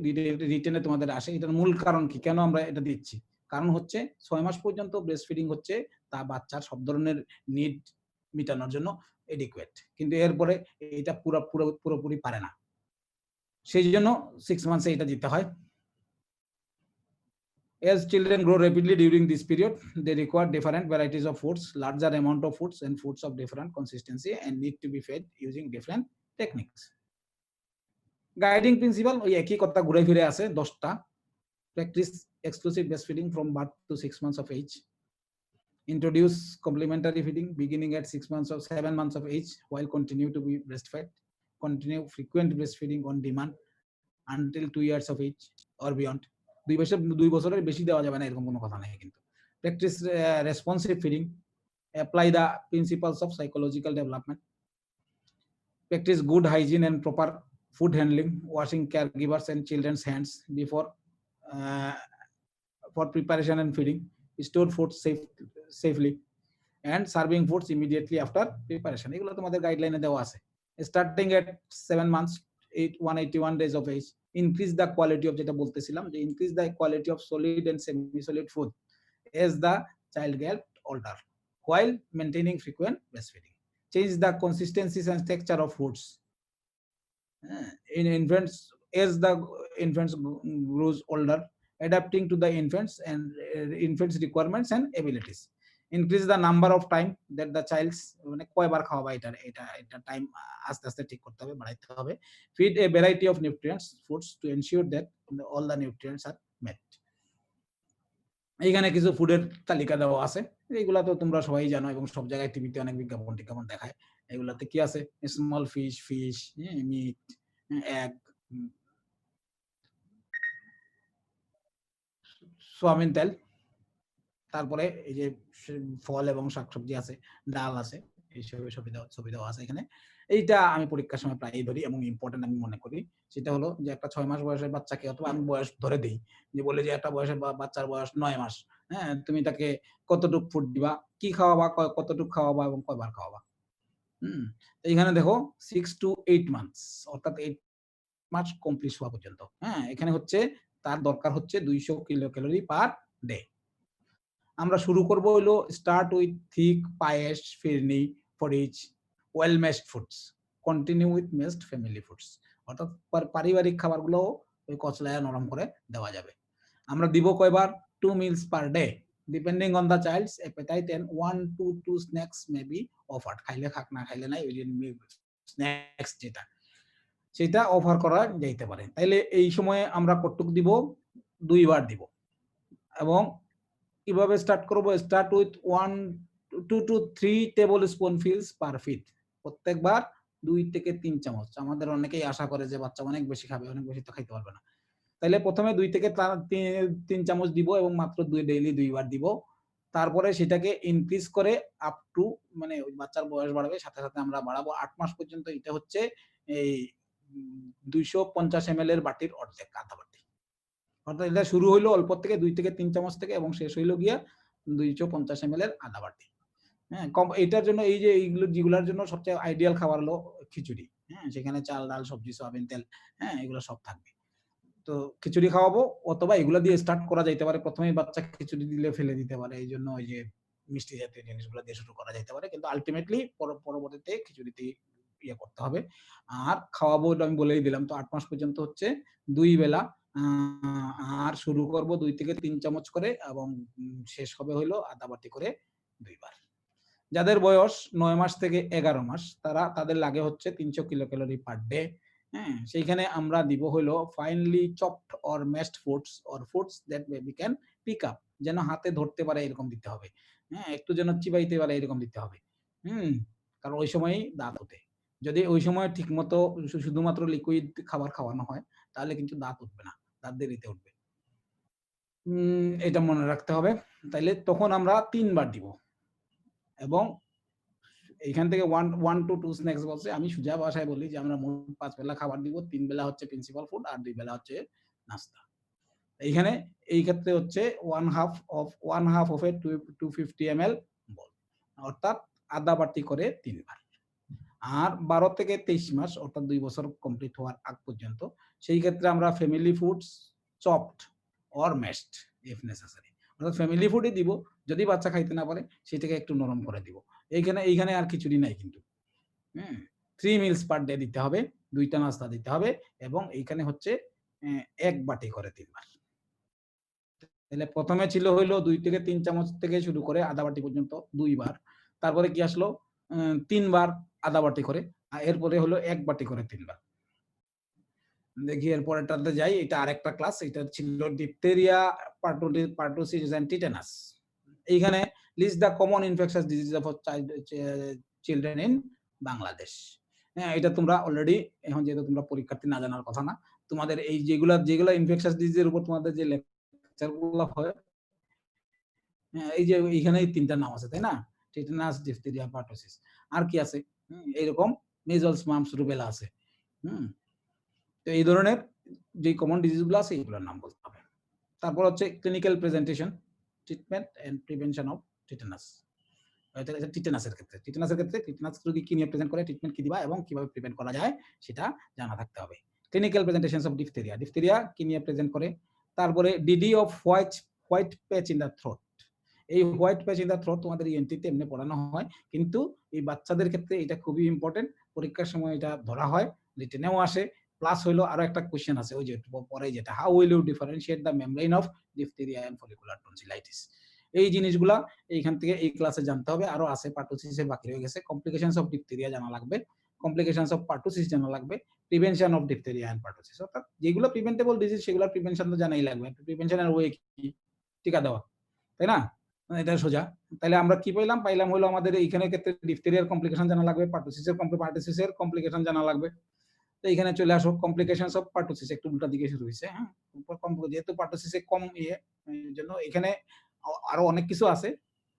রিটেনে তোমাদের আসে। এটার মূল কারণ কি? কেন আমরা এটা দিচ্ছি? কারণ হচ্ছে ৬ মাস পর্যন্ত ব্রেস্ট ফিডিং হচ্ছে তা বাচ্চার সব ধরনের নিড মিটানোর জন্য এডিকুয়েট। কিন্তু এরপরে এটা পুরোপুরি পারে না। সেইজন্য 6 মান্থস এ এটা দিতে হয়। As children grow rapidly during this period, they require different varieties of foods, larger amount of foods and foods of different consistency and need to be fed using different techniques. Guiding principal ওই একই কথা ঘুরে ফিরে আছে ১০ টা। Practice exclusive breastfeeding from birth to 6 months of age. Introduce complementary feeding beginning at 7 months of age while continue to be breastfed. Continue frequent breastfeeding on demand until 2 years of age or beyond. ২ বছরের বেশি দেওয়া যাবে না এরকম কোনো কথা নাই কিন্তু। Practice responsive feeding. Apply the principles of psychological development. Practice good hygiene and proper food handling, washing caregivers and children's hands before for preparation and feeding, store food safely and serving foods immediately after preparation. এগুলো তোমাদের গাইডলাইনে দেওয়া আছে। Starting at 7 months, 181 days of age, increase the quality of, যেটা বলতেছিলাম যে increase the quality of solid and semi-solid food as the child gets older while maintaining frequent breastfeeding. Change the consistencies and texture of foods. In infants, as the infants grows older, adapting to the infants and infants requirements and abilities. Increase the number of time that the child's মানে কয়বার খাওয়াবা এটা time আস্তে আস্তে ঠিক করতে হবে, বাড়াইতে হবে। Feed a variety of nutrients foods to ensure that all the nutrients are met. এইখানে কিছু ফুডের তালিকা দেওয়া আছে। এইগুলা তো তোমরা সবাই জানো এবং সব জায়গায় টিভিতে অনেক বিজ্ঞাপন দেখায়। এগুলাতে কি আছে? Small fish, meat, egg, soybean তেল, তারপরে এই যে ফল এবং শাকসবজি আছে, ডাল আছে, এইসবের ছবি দেওয়া আছে এখানে। এইটা আমি পরীক্ষার সময় প্রায়ই ধরি এবং ইম্পোর্টেন্ট আমি মনে করি। সেটা হলো যে একটা ৬ মাস বয়সের বাচ্চাকে, অথবা আমি বয়স ধরে দেই, যে বলে যে একটা বাচ্চার বয়স ৯ মাস। হ্যাঁ? তুমি তাকে কতটুক ফুড দিবা, কি খাওয়াবা, কতটুক খাওয়াবা এবং কয়বার খাওয়াবা। এইখানে দেখো 6 to 8 মান্থস, অর্থাৎ 8 মাস কমপ্লিট হওয়া পর্যন্ত। হ্যাঁ? এখানে হচ্ছে তার দরকার হচ্ছে ২০০ কিলো ক্যালোরি পার ডে। আমরা শুরু করব হলো start with thick payesh, firni, porridge, well mashed foods, continue with mashed family foods. অর্থাৎ পারিবারিক খাবারগুলো ওই কচলায়া নরম করে দেওয়া যাবে। আমরা দিব কয়বার? 2 meals per day depending on the child's appetite and 1 to 2 snacks may be offered. খাইলে খাক, না খাইলে নাই, ওই যে স্ন্যাক্স যেটা সেটা অফার করা যাইতে পারে। তাইলে এই সময়ে আমরা কতটুক দিব? ২ বার দিব। এবং কিভাবে স্টার্ট করব? Start with 2 to 3 tablespoon feels per feed. প্রত্যেকবার ২ থেকে ৩ চামচ। আমাদের অনেকেই আশা করে যে বাচ্চা অনেক বেশি খাবে, অনেক বেশি তো খাইতে পারবে না। তাইলে প্রথমে ২ থেকে ৩ চামচ দিব এবং মাত্র ডেইলি ২ বার দিব। তারপরে সেটাকে ইনক্রিজ করে আপ টু, মানে ওই বাচ্চার বয়স বাড়বে, সাথে, সাথে আমরা বাড়াবো ৮ মাস পর্যন্ত। এটা হচ্ছে এই ২৫০ ml এর বাটির অর্ধেক, আধা বাটি। অর্থাৎ এটা শুরু হইলো অল্প থেকে ২ থেকে ৩ চামচ থেকে এবং শেষ হইলো গিয়া ২৫০ ml এর আধা বাটি। হ্যাঁ, এটার জন্য এই যে এইগুলো যেগুলার জন্য সবচেয়ে আইডিয়াল খাবার হলো খিচুড়ি। হ্যাঁ? সেখানে চাল, ডাল, সবজি, সয়াবিন তেল, হ্যাঁ? এগুলো সব থাকবে। তো খিচুড়ি খাওয়াবো অথবা এগুলা দিয়ে স্টার্ট করা যাইতে পারে। ১ম এই বাচ্চা খিচুড়ি দিলে ফেলে দিতে পারে। এইজন্য ওই যে মিষ্টি জাতীয় জিনিসগুলা দিয়ে শুরু করা যাইতে পারে। কিন্তু আল্টিমেটলি পরবর্তীতে খিচুড়িতেই ইয়ে করতে হবে। আর খাওয়াবো ওটা আমি বলেই দিলাম। তো ৮ মাস পর্যন্ত হচ্ছে ২ বেলা। আ আর শুরু করব ২ থেকে ৩ চামচ করে এবং শেষ হবে হইলো আধা বাটি করে ২ বার। যাদের বয়স ৯ মাস থেকে ১১ মাস তাদের লাগে হচ্ছে ৩০০ কিলো ক্যালোরি পার ডে। হ্যাঁ? সেইখানে আমরা দিব হইলো finely chopped or mashed foods or foods that baby can pick up. যেন হাতে ধরতে পারে এরকম দিতে হবে। হ্যাঁ? একটু যেন চিবাইতে পারে এরকম দিতে হবে। হুম? কারণ ওই সময়ই দাঁত ওঠে। যদি ওই সময় ঠিকমতো শুধুমাত্র লিকুইড খাবার খাওয়ানো হয়, তাহলে কিন্তু দাঁত উঠবে না। দাঁত দেরিতে উঠবে। এটা মনে রাখতে হবে। তাইলে তখন আমরা ৩ বার দিব এবং এইখান থেকে 1 to 2 স্ন্যাকস বলছে। আমি সোজা ভাষায় বলি যে আমরা মোট ৫ বেলা খাবার দিব। ৩ বেলা হচ্ছে প্রিন্সিপাল ফুড আর ২ বেলা হচ্ছে নাস্তা। এইখানে এই ক্ষেত্রে হচ্ছে 1 half of a 250 ml বল। অর্থাৎ আধা বাটি করে ৩ বার। আর ১২ থেকে ২৩ মাস অর্থাৎ ২ বছর কমপ্লিট হওয়ার আগ পর্যন্ত সেই ক্ষেত্রে আমরা family foods chopped or mashed if necessary. অর্থাৎ ফ্যামিলি ফুডই দিব। যদি বাচ্চা খাইতে না পারে সেটাকে একটু নরম করে দিব। এইখানে আর খিচুড়ি নাই কিন্তু। হুম? 3 মিলস পার ডে দিতে হবে, ২ টা নাস্তা দিতে হবে এবং এইখানে হচ্ছে ১ বাটি করে ৩ বার। তাইলে ১ম এ ছিল হইলো ২ থেকে ৩ চামচ থেকে শুরু করে আধা বাটি পর্যন্ত ২ বার। তারপরে কি আসলো? ৩ বার আধা বাটি করে। এরপরে হলো ১ বাটি করে ৩ বার। দেখি এর পরেরটাতে যাই। এটা আরেকটা ক্লাস। এটা ছিল ডিপথেরিয়া, পারটুসিস অ্যান্ড টিটেনাস। এইখানে list the common infectious disease of children in Bangladesh. হ্যাঁ, এটা তোমরা অলরেডি এখন যেহেতু তোমরা পরীক্ষার্থী না জানার কথা না। তোমাদের এই যেগুলা ইনফেকশাস ডিজিজ এর উপর তোমাদের যে লেকচার গুলা হয়, হ্যাঁ, এই যে এইখানেই ৩ টা নাম আছে, তাই না? Tetanus, diphtheria, pertussis. আর কি আছে? এইরকম মিজলস, মাম্পস, রুবেলা আছে। হুম? তো এই ধরনের যে কমন ডিজিজ গুলো আছে এগুলোর নাম বলতে হবে। তারপর হচ্ছে clinical presentation, treatment and prevention of tetanus. এটা টিটেনাসের ক্ষেত্রে টিটেনাস রোগী কি নিয়ে প্রেজেন্ট করে, ট্রিটমেন্ট কি দিবা এবং কিভাবে প্রিভেন্ট করা যায় সেটা জানা থাকতে হবে। Clinical presentations of diphtheria. Diphtheria কি নিয়ে প্রেজেন্ট করে? তারপরে DD of white patch in the throat. এই white patch in the throat তোমাদের ইএনটিতে এমনি পড়ানো হয়। কিন্তু এই বাচ্চাদের ক্ষেত্রে এটা খুবই ইম্পোর্টেন্ট। পরীক্ষার সময় এটা ধরা হয়, রিটেনেও আসে। প্লাস হইলো আরো একটা কোয়েশ্চেন আছে ওই যে পরে যেটা, how will you differentiate the membrane of diphtheria and follicular tonsillitis. এই জিনিসগুলা এইখান থেকে এই ক্লাসে জানতে হবে। আরো আছে, পার্টুসিসের বাকি রয়ে গেছে। কমপ্লিকেশনস অফ ডিপথেরিয়া জানা লাগবে, কমপ্লিকেশনস অফ পার্টুসিস জানা লাগবে, prevention of diphtheria and pertussis. অর্থাৎ যেগুলো প্রিভেন্টেবল ডিজিজ সেগুলোর প্রিভেনশন তো জানাই লাগবে। প্রিভেনশনের ওয়ে কি? টিকা দেওয়া, তাই না? এটা সোজা। তাইলে আমরা কি পাইলাম? পাইলাম হলো আমাদের এইখানের ক্ষেত্রে ডিপথেরিয়ার কমপ্লিকেশন জানা লাগবে, পার্টুসিসের কমপ্লিকেশন জানা লাগবে। তো এইখানে চলে আসো কমপ্লিকেশনস অফ পার্টুসিস, একটু উল্টা দিকে শুরু হইছে, হ্যাঁ? যেহেতু পার্টুসিসে কম এজন্য এখানে আরো অনেক কিছু আছে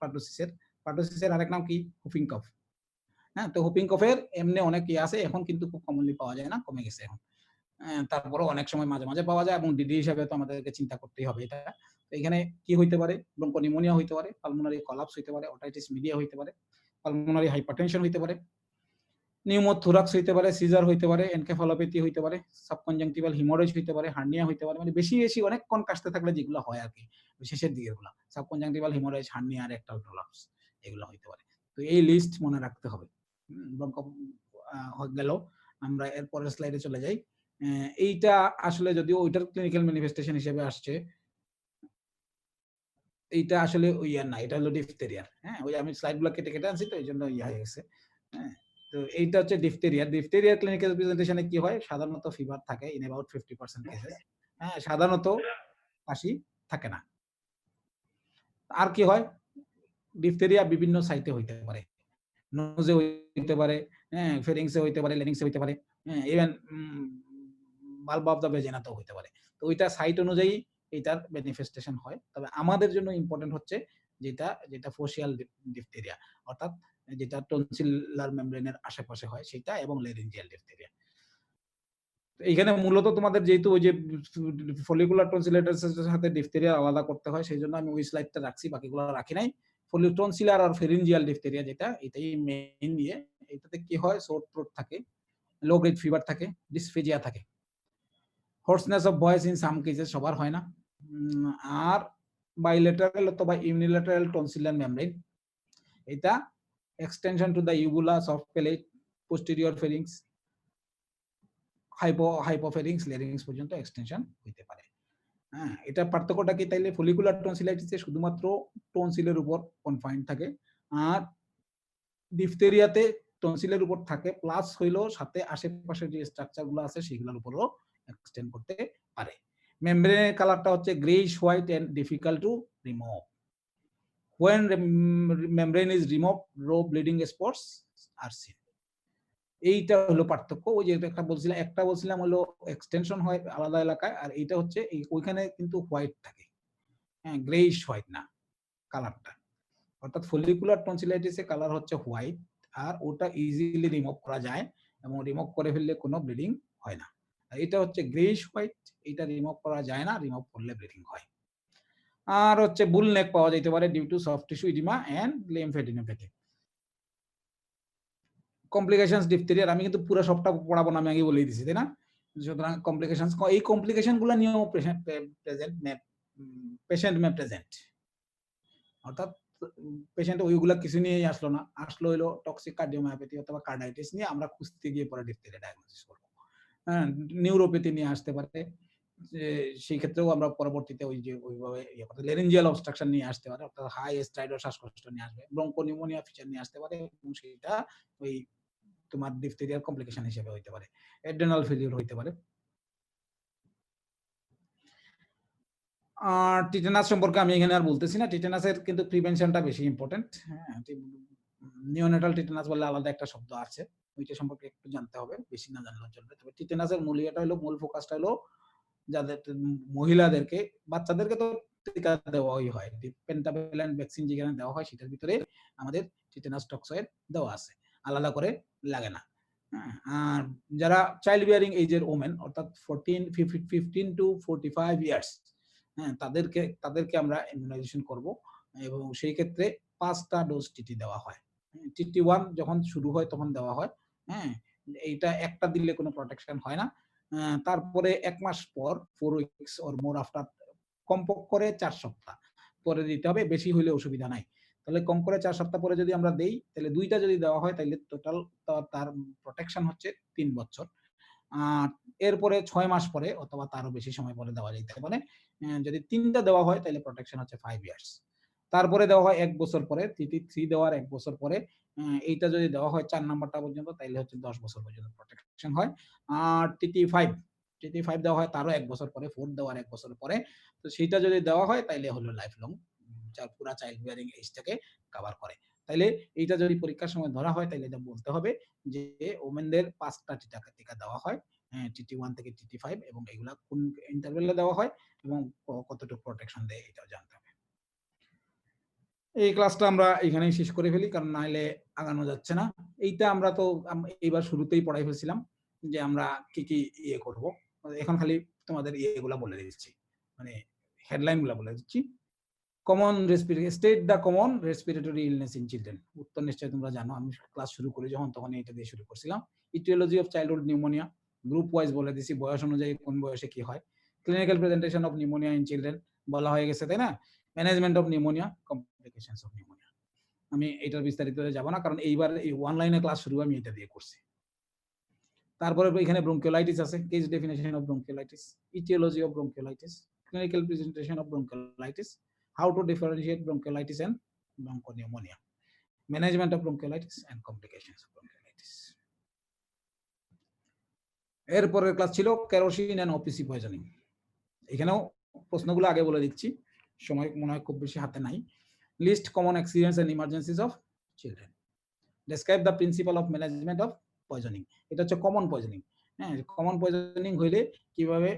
পার্টুসিসের। পার্টুসিসের আরেক নাম কি? হুফিং কফ। হ্যাঁ? তো হুফিং কফের এমনি অনেক আছে, এখন কিন্তু খুব কমনলি পাওয়া যায় না, কমে গেছে এখন। তারপরেও অনেক সময় মাঝে পাওয়া যায় এবং ডিডি হিসাবে তো আমাদেরকে চিন্তা করতেই হবে এটা। তো এখানে কি হইতে পারে? ব্রঙ্কোনিউমোনিয়া হইতে পারে, পালমোনারি কলাপস হইতে পারে, ওটাইটিস মিডিয়া হইতে পারে, পালমোনারি হাইপারটেনশন হইতে পারে, নিউমোথোরাক্স হইতে পারে, সিজার হইতে পারে, এনকেফালোপ্যাথি হইতে পারে, সাবকনজাংটিভাল হিমোরেজ হইতে পারে, হার্নিয়া হইতে পারে। মানে বেশি অনেকক্ষণ কাশতে থাকলে যেগুলো হয় আরকি, শেষের দিকের গুলা। Subconjunctival haemorrhage, hernia, rectal prolapse এগুলো হইতে পারে। তো এই লিস্ট মনে রাখতে হবে। ব্রঙ্কো গেল। আমরা এর পরের স্লাইডে চলে যাই। এইটা আসলে যদিও ওইটার ক্লিনিক্যাল ম্যানিফেস্টেশন হিসেবে আসছে, এইটা আসলে ওই আর না, এটা হলো ডিফথেরিয়ার। হ্যাঁ? ওই আমি স্লাইডগুলো কেটে আনছি তো এইজন্য হয়ে গেছে। হ্যাঁ? তো এইটা হচ্ছে ডিফথেরিয়া। ডিফথেরিয়ার ক্লিনিক্যাল প্রেজেন্টেশন এ কি হয়? সাধারণত ফিভার থাকে ইন অ্যাবাউট 50% কেসেস। হ্যাঁ? সাধারণত কাশি থাকে না। আর কি হয়? ডিফথেরিয়া বিভিন্ন সাইটে হইতে পারে। নোজে হইতে পারে, হ্যাঁ? ফেরিংসে হইতে পারে, লেরিংসে হইতে পারে, হ্যাঁ? ইভেন ভালভ অফ দ্যা ভ্যাজিনাতেও হইতে পারে। তো ওইটা সাইট অনুযায়ী এটার ম্যানিফেস্টেশন হয়। তবে আমাদের জন্য ইম্পোর্টেন্ট হচ্ছে যেটা ফসিয়াল ডিফথেরিয়া, অর্থাৎ যেটা টনসিলার মেমব্রেনের আশেপাশে হয় সেটা এবং লেরিনজিয়াল ডিফথেরিয়া। এইখানে মূলত তোমাদের যেহেতু ওই যে ফলিকুলার টনসিলাইটিস এর সাথে ডিফথেরিয়া আলাদা করতে হয়, সেইজন্য আমি ওই স্লাইডটা রাখছি, বাকিগুলো রাখি নাই। টনসিলার আর ফেরিঞ্জিয়াল ডিফথেরিয়া যেটা, এটাই মেইন ইয়ে। এটাতে কি হয়, সোর থ্রোট থাকে, লো গ্রেড ফিভার থাকে, ডিসফেজিয়া থাকে। Hoarseness of voice in some cases, সবার হয় না। আর বাইলেটারাল অথবা ইউনিল্যাটারাল টনসিলার মেমব্রেন, এটা extension to the uvula, soft palate, posterior pharynx, hypopharynx, larynx পর্যন্ত এক্সটেনশন হইতে পারে। হ্যাঁ, এটা পার্থক্যটা কি তাইলে? ফলিকুলার টনসিলাইটিসে শুধুমাত্র টনসিলের উপর কনফাইন্ড থাকে, আর ডিফথেরিয়াতে টনসিলের উপর থাকে, প্লাস হইলো সাথে আশেপাশে যে স্ট্রাকচার গুলো আছে সেগুলোর উপরও এক্সটেন্ড করতে পারে। মেমব্রেনের কালারটা হচ্ছে greyish white and difficult to remove. When membrane is removed, raw bleeding spots are seen. এইটা হলো পার্থক্য। ওই যে একটা বলছিলাম হলো এক্সটেনশন হয় আলাদা এলাকায়, আর এইটা হচ্ছে ওইখানে কিন্তু হোয়াইট থাকে, হ্যাঁ, গ্রেইশ হোয়াইট না কালারটা। অর্থাৎ ফলিকুলার টনসিলাইটিসে কালার হচ্ছে হোয়াইট, আর ওটা ইজিলি রিমুভ করা যায় এবং রিমুভ করে ফেললে কোনো ব্লিডিং হয় না। আর এটা হচ্ছে গ্রেইশ হোয়াইট, এটা রিমুভ করা যায় না, রিমুভ করলে ব্লিডিং হয়। আর হচ্ছে বুল নেক পাওয়া যেতে পারে due to soft tissue oedema and lymphadenopathy. Complications ডিফথেরিয়ার আমি কিন্তু পুরো সবটা পড়াবো না, আমি আগে বলেই দিছি, তাই না? সুতরাং কমপ্লিকেশনস, এই কমপ্লিকেশন গুলো নিয়েও পেশেন্ট মে প্রেজেন্ট, অর্থাৎ পেশেন্ট ওইগুলা কিছু নিয়েই আসলো না, আসলো হইলো টক্সিক কার্ডিওমায়োপ্যাথি অথবা কার্ডাইটিস নিয়ে, আমরা খুঁজতে গিয়ে পরে ডিফথেরিয়া ডায়াগনোসিস করবো। হ্যাঁ, নিউরোপ্যাথি নিয়ে আসতে পারে, সেই ক্ষেত্রেও আমরা পরবর্তীতে ওই যে ওইভাবে ইয়ে করতে, লেরিঞ্জিয়াল অবস্ট্রাকশন নিয়ে আসতে পারে, অর্থাৎ হাই স্ট্রাইডো শ্বাসকষ্ট নিয়ে আসবে, ব্রঙ্কোনিউমোনিয়া ফিচার নিয়ে আসতে পারে, এবং সেটা ওই তোমার ডিফথেরিয়ার কমপ্লিকেশন হিসেবে হইতে পারে, অ্যাড্রেনাল ফেলিউর হইতে পারে। আর টিটেনাস সম্পর্কে আমি এখানে আর বলতেছি না, টিটেনাসের কিন্তু প্রিভেনশনটা বেশি ইম্পর্টেন্ট। হ্যাঁ, নিওনেটাল টিটেনাস বলে আলাদা একটা শব্দ আছে, ওইটা সম্পর্কে একটু জানতে হবে, বেশি না জানলেও চলবে। তবে টিটেনাসের মূল ইয়েটা হলো, মূল ফোকাসটা হলো যাদের মহিলাদেরকে, বাচ্চাদেরকে তো টিকা দেওয়াই হয়, পেন্টাভ্যালেন্ট ভ্যাকসিন যেখানে দেওয়া হয় সেটার ভিতরে আমাদের টিটেনাস টক্সয়েড দেওয়া আছে, আলাদা করে লাগে না। আর যারা চাইল্ড বিয়ারিং এজের ওমেন, অর্থাৎ 15 টু 45 ইয়ার্স, হ্যাঁ, তাদেরকে আমরা ইমিউনাইজেশন করব, এবং সেই ক্ষেত্রে 5টা ডোজ টিটি দেওয়া হয়। টিটি 1 যখন শুরু হয় তখন দেওয়া হয়। হ্যাঁ, এইটা একটা দিলে কোনো প্রোটেকশন হয় না। তারপরে 1 মাস পর 4 উইকস অর মোর আফটার, কমপক্ষে 4 সপ্তাহ পরে দিতে হবে, বেশি হইলে অসুবিধা নাই। তাহলে কম করে 4 সপ্তাহ পরে যদি আমরা দেই, তাহলে 2টা যদি দেওয়া হয় তাহলে টোটাল তার প্রোটেকশন হচ্ছে 3 বছর। আর এরপরে 6 মাস পরে অথবা তারও বেশি সময় পরে দেওয়া যাইতে পারে। যদি 3টা দেওয়া হয় তাহলে প্রোটেকশন হচ্ছে 5 ইয়ার্স। তারপরে দেওয়া হয় 1 বছর পরে, টিটি 3 দেওয়ার 1 বছর পরে, এইটা যদি দেওয়া হয় 4 নাম্বারটা পর্যন্ত, তাইলে হচ্ছে 10 বছর পর্যন্ত প্রোটেকশন হয়। আর টিটি 5 দেওয়া হয় তারও 1 বছর পরে, 4 দেওয়ার 1 বছর পরে। তো সেইটা যদি দেওয়া হয় তাইলে হলো লাইফ লং, পুরা চাইল্ড বিয়ারিং এজটাকে কভার করে। তাইলে এইটা যদি পরীক্ষার সময় ধরা হয় তাইলে এটা বলতে হবে যে ওমেনদের 5টা টিকা দেওয়া হয়, টিটি 1 থেকে টিটি 5, এবং এগুলা কোন ইন্টারভ্যালে দেওয়া হয় এবং কতটুকু প্রোটেকশন দেয় এটাও জানতে হবে। এই ক্লাসটা আমরা এখানেই শেষ করে ফেলি, কারণ নাইলে আগানো যাচ্ছে না। এইটা আমরা তো এইবার শুরুতেই পড়াই ফেলছিলাম যে আমরা কি কি ইয়ে করব। এখন খালি তোমাদের ইয়েগুলা বলে দিচ্ছি, মানে হেডলাইন গুলা বলে দিচ্ছি। Common respiratory, state the common respiratory illness in children. উত্তর নিশ্চয়ই তোমরা জানো, আমি ক্লাস শুরু করি যখন তখন এটা দিয়ে শুরু করছিলাম। Aetiology of childhood pneumonia, group wise বলে দিছি, বয়স অনুযায়ী কোন বয়সে কি হয়। Clinical presentation of pneumonia in children বলা হয়ে গেছে, তাই না? Management of pneumonia, complications of pneumonia. আমি এটার বিস্তারিত যাব না, কারণ এইবার এই অনলাইনে ক্লাস শুরু আমি এটা দিয়ে করছি। তারপরে এখানে ব্রঙ্কিওলাইটিস আছে, case definition of bronchiolitis, aetiology of bronchiolitis, clinical presentation of bronchiolitis, how to differentiate bronchiolitis and bronchopneumonia, management of bronchiolitis and complications of bronchiolitis. এরপরের ক্লাস ছিল কেরোসিন এন্ড ওপিসি পয়জনিং। এখানেও প্রশ্নগুলো আগে বলে দিচ্ছি, সময় মনে হয় খুব বেশি হাতে নাই। List common experience and emergencies of children, describe the principle of management of poisoning. এটা হচ্ছে কমন পয়জনিং। হ্যাঁ, কমন পয়জনিং হইলে কিভাবে,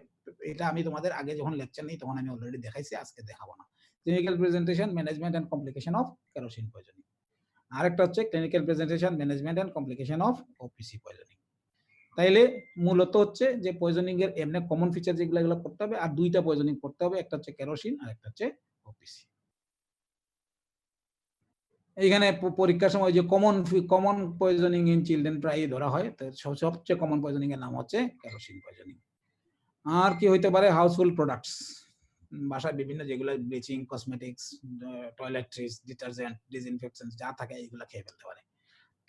এটা আমি তোমাদের আগে যখন লেকচার নেই তখন আমি অলরেডি দেখাইছি, আজকে দেখাবো না। Clinical presentation, management and complication of kerosene poisoning. আরেকটা হচ্ছে clinical presentation, management and complication of OPC poisoning. তাইলে মূলত হচ্ছে যে পয়জনিং এর এমনি কমন ফিচার যেগুলো এগুলো করতে হবে, আর 2টা পয়জনিং করতে হবে, একটা হচ্ছে কেরোসিন আর একটা হচ্ছে ওপিসি। এইখানে পরীক্ষার সময় যে কমন পয়জনিং ইন চিলড্রেন প্রায় ধরা হয়, তো সবচেয়ে কমন পয়জনিং এর নাম হচ্ছে কেরোসিন পয়জনিং। আর কি হইতে পারে? হাউসহোল্ড প্রোডাক্টস, বাসায় বিভিন্ন যেগুলো bleaching, cosmetics, toiletries, detergent, disinfection যা থাকে এইগুলা খেয়ে ফেলতে পারে।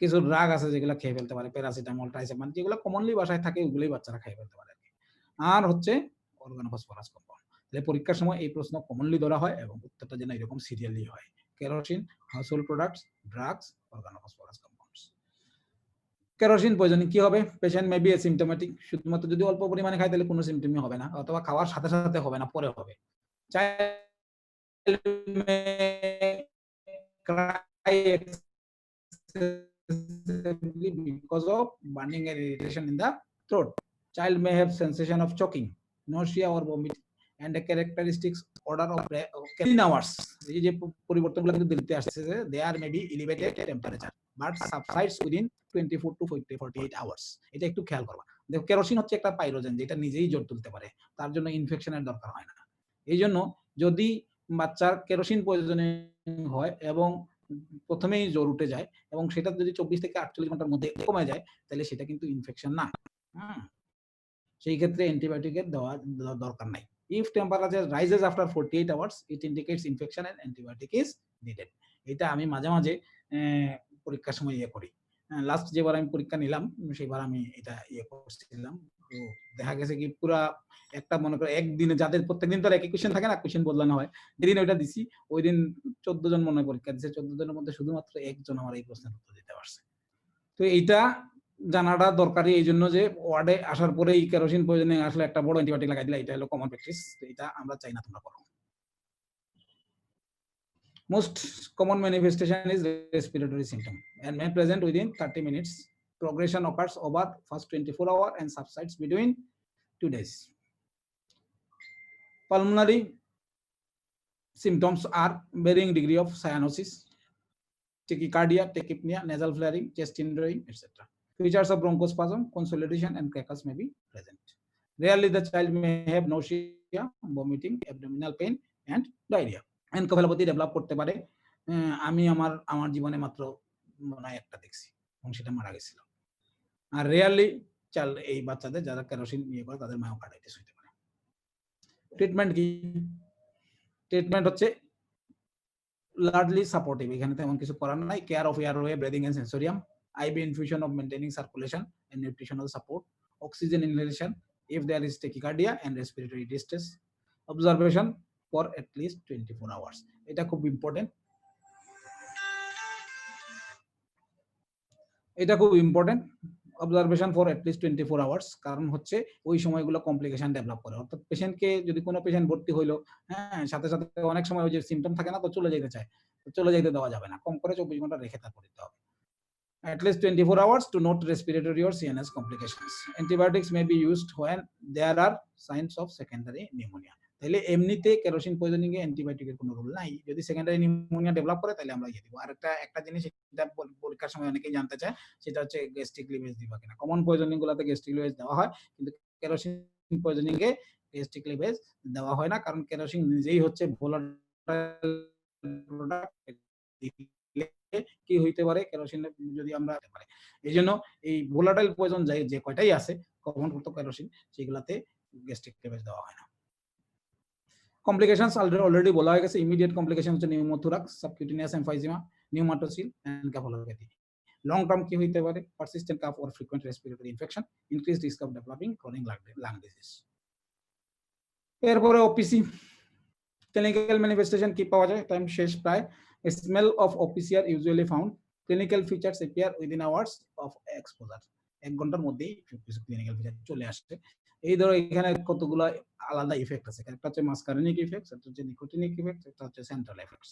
কিছু ড্রাগ আছে যেগুলো খেয়ে ফেলতে পারে, প্যারাসিটামল, ট্রাইসেপাম, যেগুলো কমনলি বাসায় থাকে ওগুলোই বাচ্চারা খেয়ে ফেলতে পারে। আর হচ্ছে অর্গানোফসফরাস কম্পাউন্ড। তাহলে পরীক্ষার সময় এই প্রশ্ন কমনলি ধরা হয় এবং উত্তরটা যেন এরকম সিরিয়ালি হয়: kerosene, household products, drugs, organophosphorus compounds. Kerosene poisoning কি হবে? পেশেন্ট মে বি অ্যাসিম্পটোমেটিক, শুধুমাত্র যদি অল্প পরিমাণে খায় তাহলে কোনো সিমটমই হবে না, অথবা খাওয়ার সাথে সাথে হবে না, পরে হবে। Child may cry excessively because of burning and irritation in the throat. Child may have sensation of choking, nausea or vomiting, and a characteristics order of 10 hours. এই যে পরিবর্তনগুলো কিন্তু দিতে আসছে যে there may be elevated temperature but subsides within 24 to 48 hours. এটা একটু খেয়াল করবা। দেখো, কেরোসিন হচ্ছে একটা পাইরোজেন যেটা নিজেই জ্বর তুলতে পারে, তার জন্য ইনফেকশনের দরকার হয় না। এই জন্য যদি বাচ্চার কেরোসিন পয়জনিং হয় এবং প্রথমেই জ্বর উঠে যায় এবং সেটা যদি 24 থেকে 48 ঘন্টার মধ্যে কমে যায়, তাহলে সেটা কিন্তু ইনফেকশন না। সেই ক্ষেত্রে অ্যান্টিবায়োটিকের দেওয়া দরকার নাই। If temperature rises after 48 hours, it indicates infection and antibiotic is needed. এটা আমি মাঝে মাঝে পরীক্ষার সময় করি। লাস্ট যেবার আমি পরীক্ষা নিলাম সেবার আমি এটা করছিলাম। তো দেখা গেছে কি পুরা একটা মনে করে একদিনে, যাদের প্রত্যেকদিন তো একই কোশ্চেন থাকে না, কোশ্চেন বদলানো হয়, যেদিন ওইটা দিছি ওই দিন 14 জন মনে হয় পরীক্ষা দিছে, 14 জনের মধ্যে শুধুমাত্র একজন আমার এই প্রশ্নের উত্তর দিতে পারছে। তো এইটা জানাটা দরকারি, এই জন্য যে ওয়ার্ডে আসার পরেই কেরোসিন পয়জনিং আসলে একটা বড় অ্যান্টিবায়োটিক লাগাই দিলা, এটা হলো কমন প্র্যাকটিস। তো এটা আমরা চাই না তোমরা করো। Most common manifestation is respiratory symptom and may present within 30 minutes. Progression occurs over first 24 hours and subsides between 2 days. Pulmonary symptoms are varying degree of cyanosis, tachycardia, tachypnea, nasal flaring, chest hindering, etc. Features of bronchospasm, consolidation, and crackles may be present. Rarely the child may have nausea, vomiting, abdominal pain, and diarrhea. Encephalopathy develop করতে পারে। আমি আমার জীবনে মাত্র মনে হয় একটা দেখছি এবং সেটা মারা গেছিল। আর রেয়ারলি এই বাচ্চাদের যারা কেরোসিন করে তাদের মায়োকার্ডাইটিস হতে পারে। ট্রিটমেন্ট কি? ট্রিটমেন্ট হচ্ছে লার্জলি সাপোর্টিভ, এখানে তেমন কিছু করার নাই। Care of airway, breathing and sensorium, IV infusion of maintaining circulation and nutritional support, oxygen inhalation if there is tachycardia and respiratory distress, observation for at least 24 hours. এটা খুব important. এটা খুব important, observation for at least 24 hours, কারণ হচ্ছে ওই সময়গুলো complication develop করে। অর্থাৎ পেশেন্টকে যদি কোনো পেশেন্ট ভর্তি হইলো, সাথে সাথে অনেক সময় ওই যে সিমটম থাকে না, তো চলে যেতে চায়, তো চলে যেতে দেওয়া যাবে না, কম করে 24 ঘন্টা রেখে তারপর দিতে হবে। At least 24 hours to note respiratory or CNS complications. Antibiotics may be used when there are signs of secondary pneumonia. তাহলে এমনিতে কেরোসিন পয়জনিং এ অ্যান্টিবায়োটিকের কোনো রোল নাই, যদি সেকেন্ডারি নিউমোনিয়া ডেভেলপ করে তাহলে আমরা দিব। আর একটা জিনিস এটা পরীক্ষার সময় অনেকেই জানতে চায়, সেটা হচ্ছে গ্যাস্ট্রিক লিভেজ দিবা কিনা। কমন পয়জনিং গুলোতে গ্যাস্ট্রিক লিভেজ দেওয়া হয়, কিন্তু কেরোসিন পয়জনিং এ গ্যাস্ট্রিক লিভেজ দেওয়া হয় না, কারণ কেরোসিন নিজেই হচ্ছে ভোলাটাইল প্রোডাক্ট। কি হইতে পারে কেরোসিন যদি আমরা পারে, এই জন্য এই ভোলাটাইল পয়জন যে কয়টাই আছে কমন করতে কেরোসিন, সেগুলাতে গ্যাস্ট্রিক লিভেজ দেওয়া হয় না। কমপ্লিকেশনস অলরেডি বলা হয়ে গেছে। ইমিডিয়েট কমপ্লিকেশন হচ্ছে pneumothorax, subcutaneous emphysema, pneumatocele, encephalopathy. Long term কি হইতে পারে? Persistent cough or frequent respiratory infection, increased risk of developing chronic lung disease. এরপরে ওপিসি ক্লিনিক্যাল ম্যানিফেস্টেশন কি পাওয়া যায়? টাইম শেষ প্রায়। Smell of OPC are usually found. Clinical features appear within hours of exposure. 1 ঘন্টার মধ্যেই কিছু ক্লিনিক্যাল ফিচার চলে আসছে। এই ধরো এখানে কতগুলো আলাদা ইফেক্ট আছে, একটা হচ্ছে মাসকারিনিক ইফেক্ট, একটা হচ্ছে নিকোটিনিক ইফেক্ট, একটা হচ্ছে সেন্ট্রাল ইফেক্টস।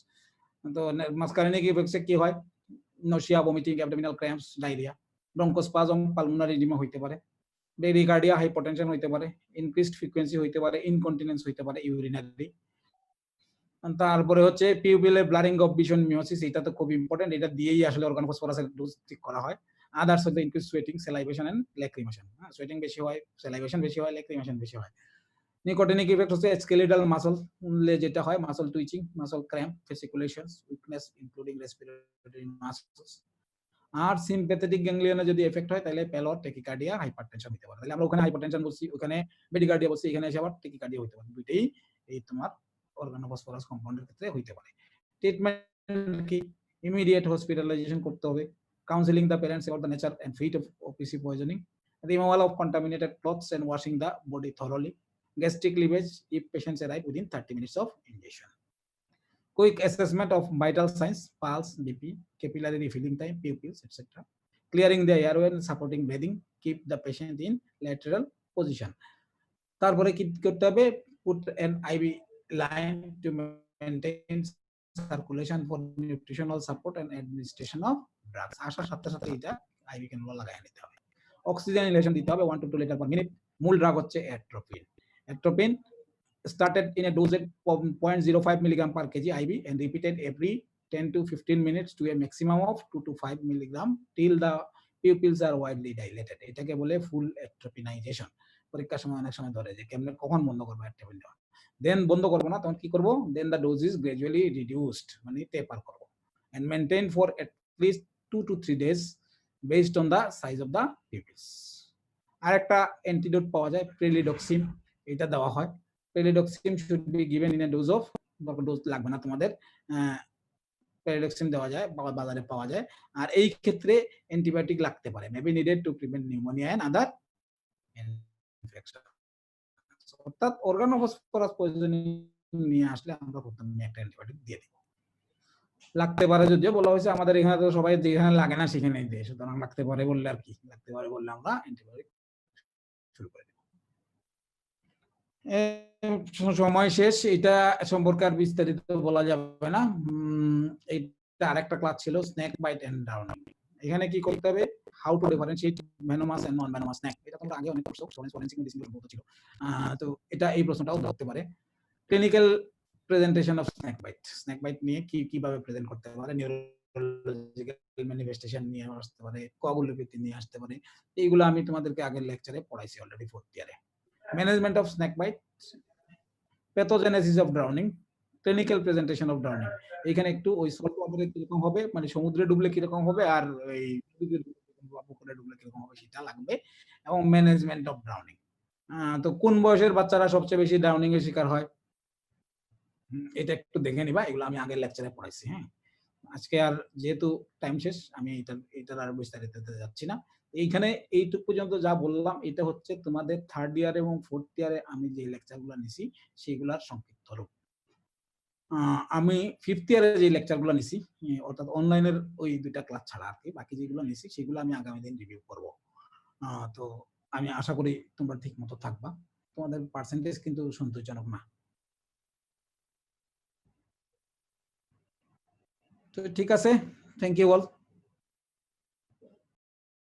তো মাসকারিনিক ইফেক্টসে কি হয়? Nausea, vomiting, abdominal cramps, diarrhoea, bronchospasm, pulmonary oedema হইতে পারে, ব্রেডিকার্ডিয়া, হাইপোটেনশন হইতে পারে, ইনক্রিজড ফ্রিকোয়েন্সি হইতে পারে, ইনকন্টিনেন্স হইতে পারে, ইউরিনারি। তারপরে হচ্ছে পিউপিলে ব্লারিং অফ ভিশন মিওসিস, এটা তো খুব ইম্পর্টেন্ট, এটা দিয়েই আসলে অর্গানোফসফরাসের ডোজ ঠিক করা হয়। আদার্স হচ্ছে increase sweating, salivation and lacrimation. Sweating বেশি হয়, স্যালাইভেশন বেশি হয়, ল্যাক্রিমেশন বেশি হয়। নিকোটিনিক ইফেক্ট হচ্ছে স্কেলেটাল মাসল যেটা হয়, muscle twitching, muscle cramp, fasciculations, weakness including respiratory muscles. আর সিম্প্যাথেটিক গ্যাংলিয়নে যদি এফেক্ট হয় তাহলে প্যালর, ট্যাকিকার্ডিয়া, হাইপারটেনশন হতে পারে। তাহলে আমরা ওখানে হাইপারটেনশন বলছি, ওখানে ব্র্যাডিকার্ডিয়া বলছি, এখানে এসে আবার ট্যাকিকার্ডিয়া হতে পারে। দুইটাই এই তোমার অর্গানোফসফরাস কম্পাউন্ডের ক্ষেত্রে হইতে পারে। ট্রিটমেন্ট কি? ইমিডিয়েট হসপিটালাইজেশন করতে হবে। Counselling the parents about the nature and fate of OPC poisoning, removal of contaminated clothes and washing the body thoroughly, gastric cleavage if patients arrive within 30 minutes of ingestion. Quick assessment of vital signs, pulse, BP, capillary refilling time, pupils, etc. Clearing the airway and supporting breathing, keep the patient in lateral position. তারপরে কি করতে হবে? Put an IV line to maintain circulation for nutritional support and administration of drugs. আসার সাথে সাথে এটা IV cannula লাগায় নিতে হবে। অক্সিজেন ইনহেলেশন দিতে হবে 1 to 2 লিটার পার মিনিট। মূল ড্রাগ হচ্ছে atropine. Atropine started in a dosage of 0.05 milligram per kg IV and repeated every 10 to 15 minutes to a maximum of 2 to 5 milligram till the pupils are widely dilated. এটাকে বলে ফুল অ্যাট্রোপিনাইজেশন। পরীক্ষার সময় অনেক সময় ধরে যে কেমনে কখন বন্ধ করব অ্যাট্রোপিন দেওয়া। দেন বন্ধ করব না, তখন কি করব? দেন the dose is gradually reduced, মানে টেপার করব and maintain for at least 2 to 3 days based on the size of the pupils. আরেকটা অ্যান্টিডোট পাওয়া যায় প্রেলিডক্সিন, এটা দেওয়া হয়। Pralidoxime should be given in a dose of, dose লাগবে না তোমাদের, প্রেলিডক্সিন দেওয়া যায়, বাজারে পাওয়া যায়। আর এই ক্ষেত্রে অ্যান্টিবায়োটিক লাগতে পারে, maybe needed to prevent pneumonia and other infection. অর্থাৎ অর্গানোফসফরাস পয়জনিং নিয়ে আসলে আমরা প্রথমে একটা অ্যান্টিবায়োটিক দিয়ে দিব। লাগতে পারে, যদিও বলা হয়েছে আমাদের এখানে তো সবাই যেখানে লাগে না সেখানেই দেয়, সুতরাং লাগতে পারে বললে আর কি, লাগতে পারে বললে আমরা অ্যান্টিবায়োটিক শুরু করে দেব। সময় শেষ, এটা সম্পর্কে আর বিস্তারিত বলা যাবে না। এটা আরেকটা ক্লাস ছিল স্নেক বাইট এন্ড ড্রাউনিং। এখানে কি করতে হবে? How to differentiate venomous and non venomous snake. এটা তোমরা আগে অনেক পড়ছো, ফরেনসিক মেডিসিন বলতে ছিল। তো এটা এই প্রশ্নটাও ধরতে পারে। Clinical presentation of snake bite, snake bite নিয়ে কিভাবে প্রেজেন্ট করতে পারে, নিউরোলজিক্যাল ম্যানিফেস্টেশন নিয়ে আসতে পারে, কোয়াগুলোপ্যাথি নিয়ে আসতে পারে। এইগুলো আমি তোমাদেরকে আগের লেকচারে পড়াইছি অলরেডি 4th ইয়ারে। Management of snake bite, pathogenesis of drowning, clinical presentation of drowning. এখানে একটু ওই সল্ট ওয়াটারে কিরকম হবে, মানে সমুদ্রে ডুবলে কিরকম হবে আর এই পুকুরে ডুবলে কিরকম হবে সেটা লাগবে, এবং ম্যানেজমেন্ট অফ ড্রাউনিং। তো কোন বয়সের বাচ্চারা সবচেয়ে বেশি ড্রাউনিং এর শিকার হয় এটা একটু দেখে নিবা, এগুলো আমি আগের লেকচারে পড়াইছি। হ্যাঁ, আজকে আর যেহেতু টাইম শেষ, আমি এটার আর বিস্তারিত যাচ্ছি না। এইখানে এইটুকু পর্যন্ত যা বললাম এটা হচ্ছে তোমাদের 3rd ইয়ার এবং 4th ইয়ারে আমি যে লেকচারগুলো নিছি সেগুলোর সংক্ষিপ্ত রূপ। আমি 5th ইয়ারে যে লেকচারগুলো নিছি, অর্থাৎ অনলাইনের ওই 2টা ক্লাস ছাড়া আর কি, বাকি যেগুলো নিছি সেগুলো আমি আগামী দিন রিভিউ করব। তো আমি আশা করি তোমরা ঠিক মতো থাকবা। তোমাদের পার্সেন্টেজ কিন্তু সন্তোষজনক না। তো ঠিক আছে, থ্যাংক ইউ অল।